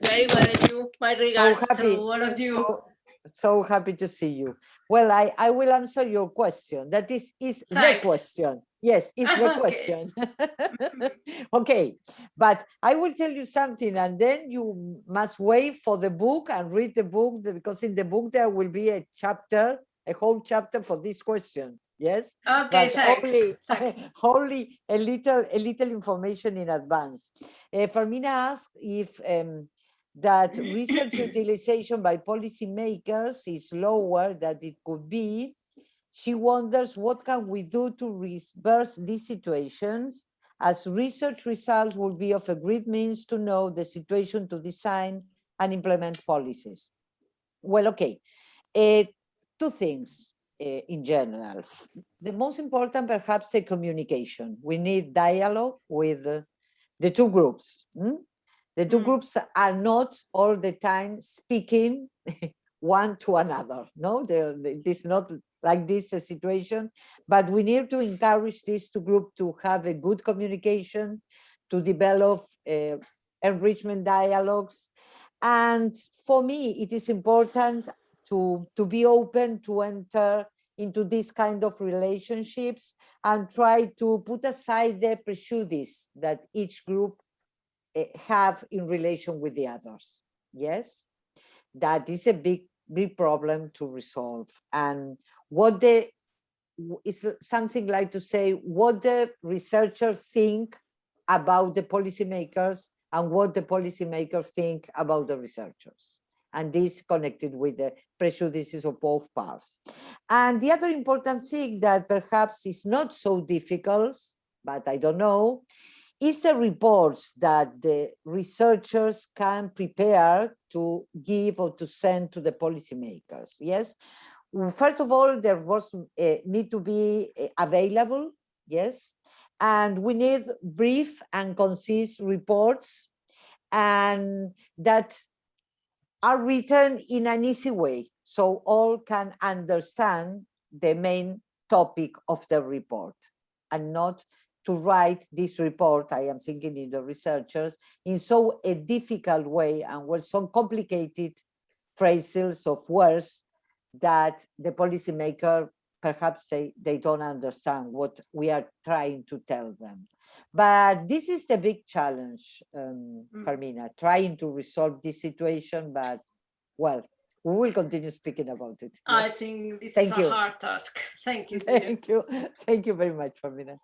Very well, and you? My regards to all of you. So happy to see you. Well, I will answer your question. That is the Thanks. question. Yes, it's the Okay. question. Okay, but I will tell you something, and then you must wait for the book and read the book, because in the book there will be a chapter, a whole chapter for this question. Yes. Okay, But thanks. Thanks. only a little information in advance. Fermina asked if that research utilization by policymakers is lower than it could be. She wonders what can we do to reverse these situations, as research results will be of a great means to know the situation to design and implement policies. Well, okay, two things in general. The most important, perhaps, the communication. We need dialogue with the two groups. The two groups are not all the time speaking one to another. No, it is not like this a situation, but we need to encourage these two groups to have a good communication, to develop enrichment dialogues. And for me, it is important to be open to enter into this kind of relationships and try to put aside the prejudice that each group have in relation with the others. Yes, that is a big problem to resolve. And what is something like to say what the researchers think about the policymakers and what the policymakers think about the researchers. And this connected with the prejudices of both parts. And the other important thing that perhaps is not so difficult, but I don't know, is the reports that the researchers can prepare to give or to send to the policymakers. Yes, first of all, there was need to be available. Yes, and we need brief and concise reports, and that are written in an easy way, so all can understand the main topic of the report, and not to write this report, I am thinking in the researchers, in so a difficult way and with some complicated phrases of words that the policymaker, perhaps they don't understand what we are trying to tell them. But this is the big challenge, Fermina, trying to resolve this situation, but well, we will continue speaking about it. I think this Thank is you. a hard task. Thank you. Thank you. Thank you very much, Fermina.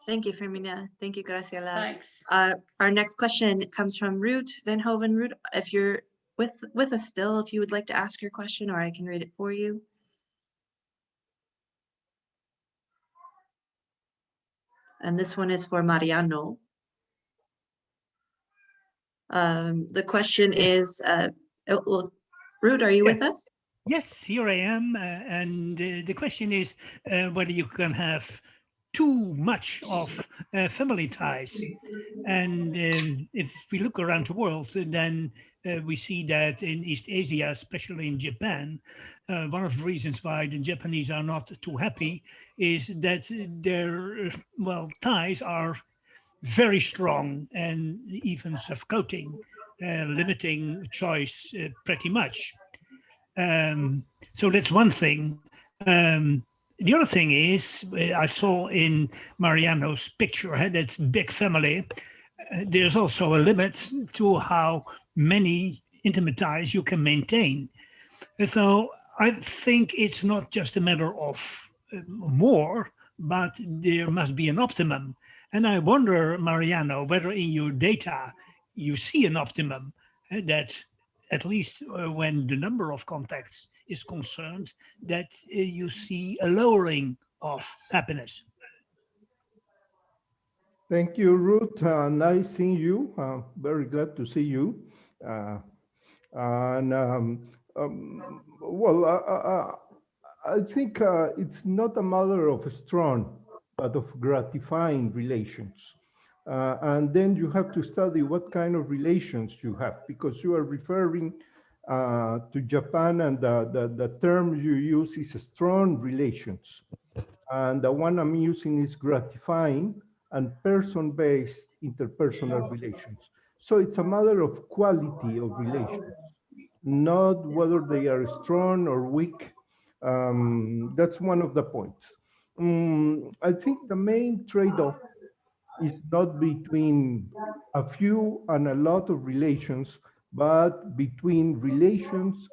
Thank you, Fermina. Thank you, Graciela. Thanks. Our next question comes from Ruud Van Hoven. Ruud, if you're with us still, if you would like to ask your question, or I can read it for you. And this one is for Mariano. The question is, well, Ruud, are you with us? Yes, here I am. And the question is whether you can have too much of family ties. And if we look around the world, then we see that in East Asia, especially in Japan, one of the reasons why the Japanese are not too happy is that their, ties are very strong and even suffocating, limiting choice pretty much. So that's one thing. The other thing is, I saw in Mariano's picture, that's big family. There's also a limit to how many intimate ties you can maintain. So I think it's not just a matter of more, but there must be an optimum. And I wonder, Mariano, whether in your data you see an optimum that at least when the number of contacts is concerned, that you see a lowering of happiness. Thank you, Ruth. Nice seeing you. Very glad to see you. And well, I think it's not a matter of strong, but of gratifying relations. And then you have to study what kind of relations you have, because you are referring to Japan, and the term you use is strong relations. And the one I'm using is gratifying and person-based interpersonal relations. So it's a matter of quality of relations, not whether they are strong or weak. That's one of the points. I think the main trade-off is not between a few and a lot of relations, but between relations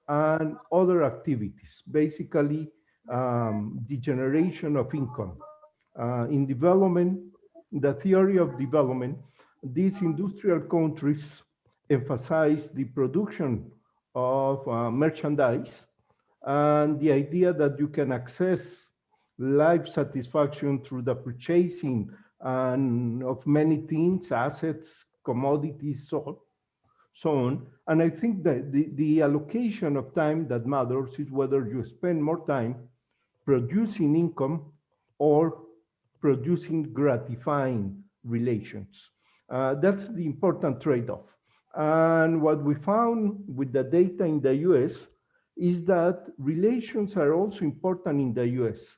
and other activities, basically the generation of income. In development, the theory of development, these industrial countries emphasize the production of merchandise and the idea that you can access life satisfaction through the purchasing and of many things, assets, commodities, so on. And I think that the allocation of time that matters is whether you spend more time producing income or producing gratifying relations. That's the important trade-off. And what we found with the data in the US is that relations are also important in the US.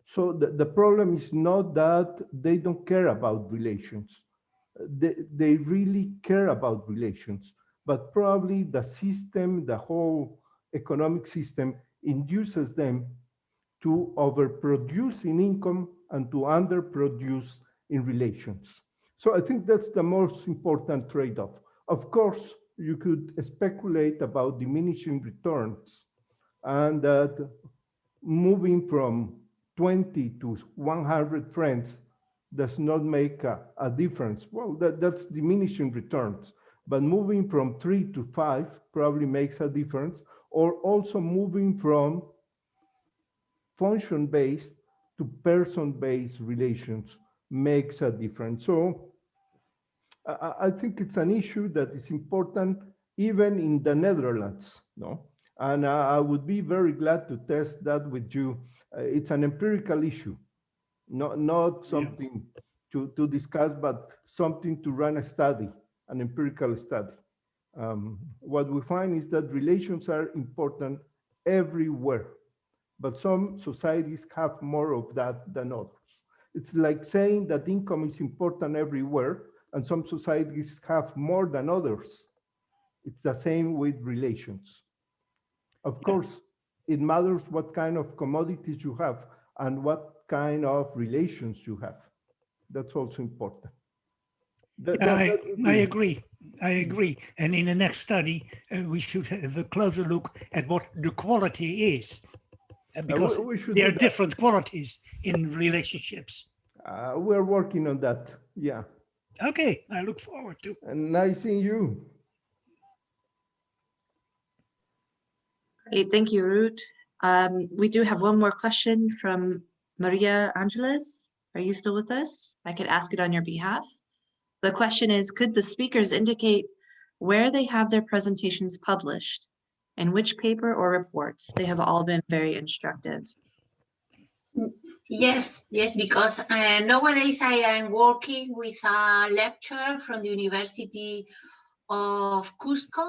So the problem is not that they don't care about relations. They really care about relations, but probably the system, the whole economic system induces them to overproduce in income and to underproduce in relations. So I think that's the most important trade-off. Of course, you could speculate about diminishing returns and that moving from 20 to 100 friends does not make a difference. Well, that's diminishing returns. But moving from 3 to 5 probably makes a difference, or also moving from function-based to person-based relations makes a difference. So I think it's an issue that is important even in the Netherlands, no? And I would be very glad to test that with you. It's an empirical issue, not something to discuss, but something to run a study, an empirical study. What we find is that relations are important everywhere, but some societies have more of that than others. It's like saying that income is important everywhere, and some societies have more than others. It's the same with relations. Of course, it matters what kind of commodities you have and what kind of relations you have. That's also important. I agree. I agree. And in the next study, we should have a closer look at what the quality is, because there are different qualities in relationships. We're working on that. Yeah. Okay, I look forward to. And nice seeing you. Great, thank you, Ruth. We do have one more question from Maria Angeles. Are you still with us? I could ask it on your behalf. The question is, could the speakers indicate where they have their presentations published, in which paper or reports? They have all been very instructive. Yes, because nowadays I am working with a lecturer from the University of Cusco,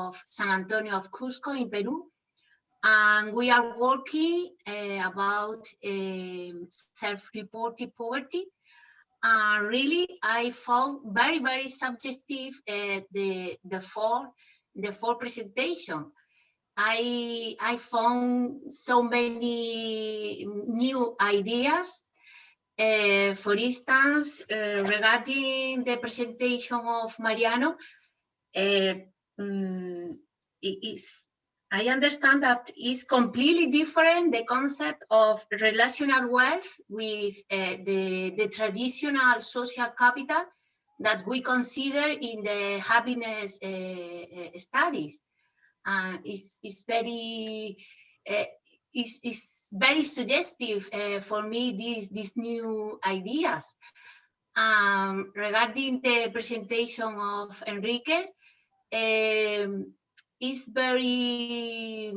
of San Antonio of Cusco in Peru. And we are working about self-reported poverty. Really, I found very, very suggestive the four presentation. I found so many new ideas. For instance, regarding the presentation of Mariano, I understand that it's completely different, the concept of relational wealth with the traditional social capital that we consider in the happiness studies. It's very suggestive for me, these new ideas. Regarding the presentation of Enrique, it's very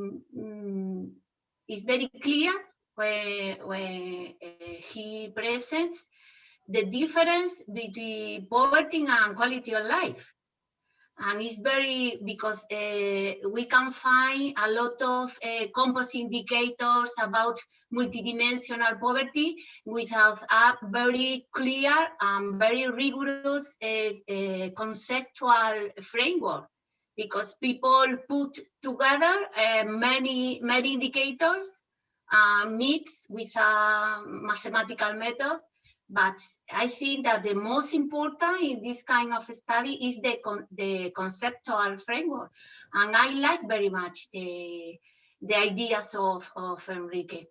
clear when he presents the difference between poverty and quality of life. And it's very, because we can find a lot of composite indicators about multidimensional poverty without a very clear and very rigorous conceptual framework, because people put together many indicators mixed with a mathematical method. But I think that the most important in this kind of study is the conceptual framework. And I like very much the ideas of Enrique.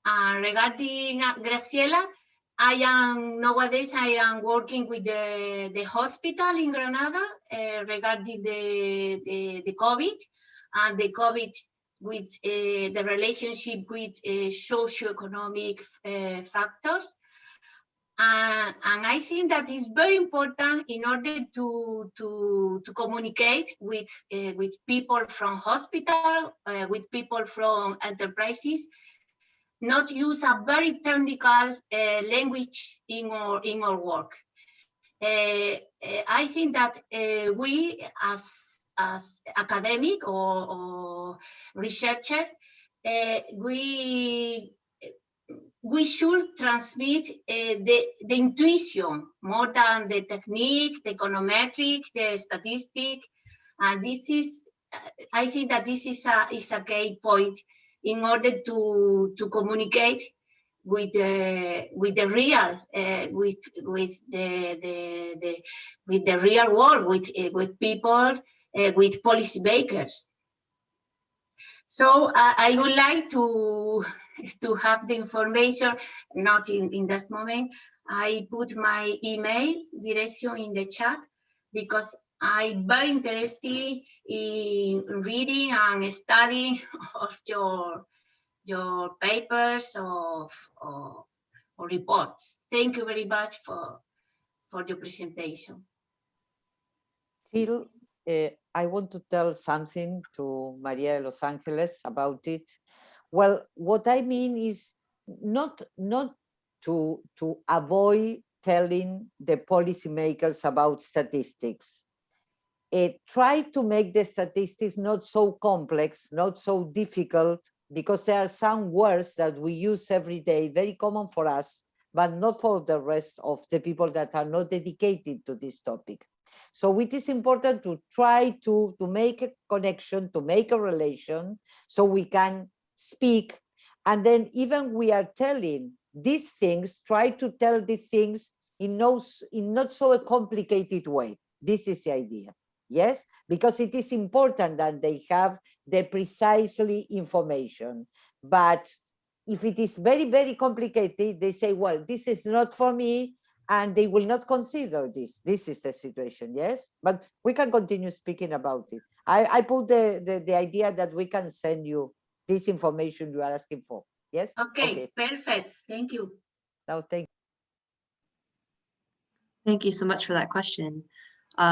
Regarding Graciela, nowadays I am working with the hospital in Granada regarding the COVID, and the COVID with the relationship with socioeconomic factors. And I think that is very important in order to communicate with people from hospital, with people from enterprises, not use a very technical language in our work. I think that we as academic or researchers, we should transmit the intuition more than the technique, the econometric, the statistic. And this is, I think that this is a key point in order to communicate with the real, with the real world, with people, with policymakers. So I would like to have the information, not in this moment. I put my email direction in the chat because I'm very interested in reading and studying of your papers or reports. Thank you very much for your presentation. Jill, I want to tell something to Maria de Los Angeles about it. Well, what I mean is not to avoid telling the policymakers about statistics. Try to make the statistics not so complex, not so difficult, because there are some words that we use every day, very common for us, but not for the rest of the people that are not dedicated to this topic. So it is important to try to make a connection, to make a relation, so we can speak. And then even we are telling these things, try to tell the things in not so a complicated way. This is the idea. Yes, because it is important that they have the precisely information. But if it is very, very complicated, they say, well, this is not for me, and they will not consider this. This is the situation, yes? But we can continue speaking about it. I put the idea that we can send you this information you are asking for, yes? Okay. Perfect. Thank you. No, thank you. Thank you so much for that question.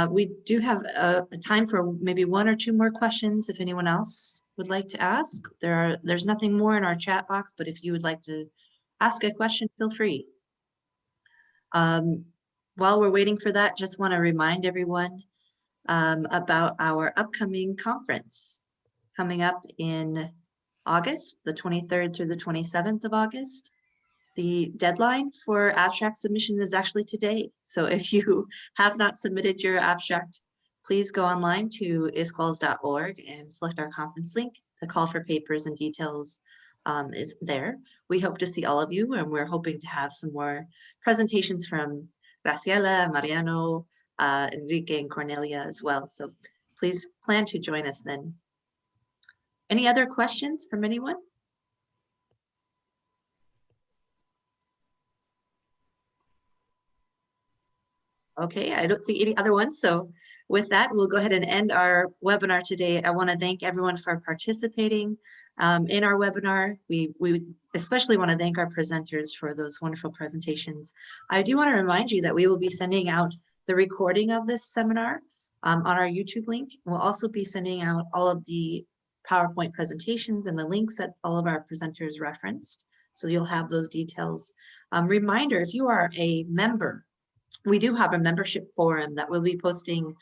We do have a time for maybe one or two more questions if anyone else would like to ask. There's nothing more in our chat box, but if you would like to ask a question, feel free. While we're waiting for that, just want to remind everyone about our upcoming conference coming up in August, the 23rd through the 27th of August. The deadline for abstract submission is actually today. So if you have not submitted your abstract, please go online to isqols.org and select our conference link. The call for papers and details is there. We hope to see all of you, and we're hoping to have some more presentations from Graciela, Mariano, Enrique, and Cornelia as well. So please plan to join us then. Any other questions from anyone? Okay, I don't see any other ones. So with that, we'll go ahead and end our webinar today. I want to thank everyone for participating in our webinar. We especially want to thank our presenters for those wonderful presentations. I do want to remind you that we will be sending out the recording of this seminar on our YouTube link. We'll also be sending out all of the PowerPoint presentations and the links that all of our presenters referenced. So you'll have those details. Reminder, if you are a member, we do have a membership forum that we'll be posting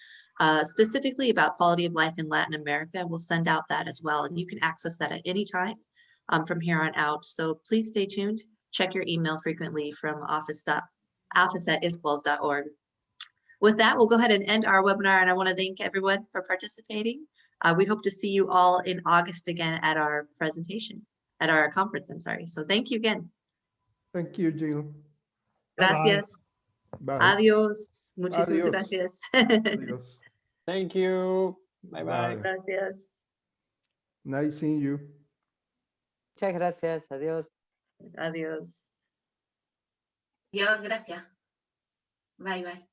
specifically about quality of life in Latin America. We'll send out that as well, and you can access that at any time from here on out. So please stay tuned. Check your email frequently from office@isqols.org. With that, we'll go ahead and end our webinar, and I want to thank everyone for participating. We hope to see you all in August again at our presentation, at our conference, I'm sorry. So thank you again. Thank you, Jill. Bye-bye. Gracias. Bye. Adiós. Muchísimas Adiós. gracias. Adiós. Thank you. Bye-bye. Bye. Gracias. Nice seeing you. Muchas gracias. Adiós. Adiós. Dios, gracias. Bye, bye.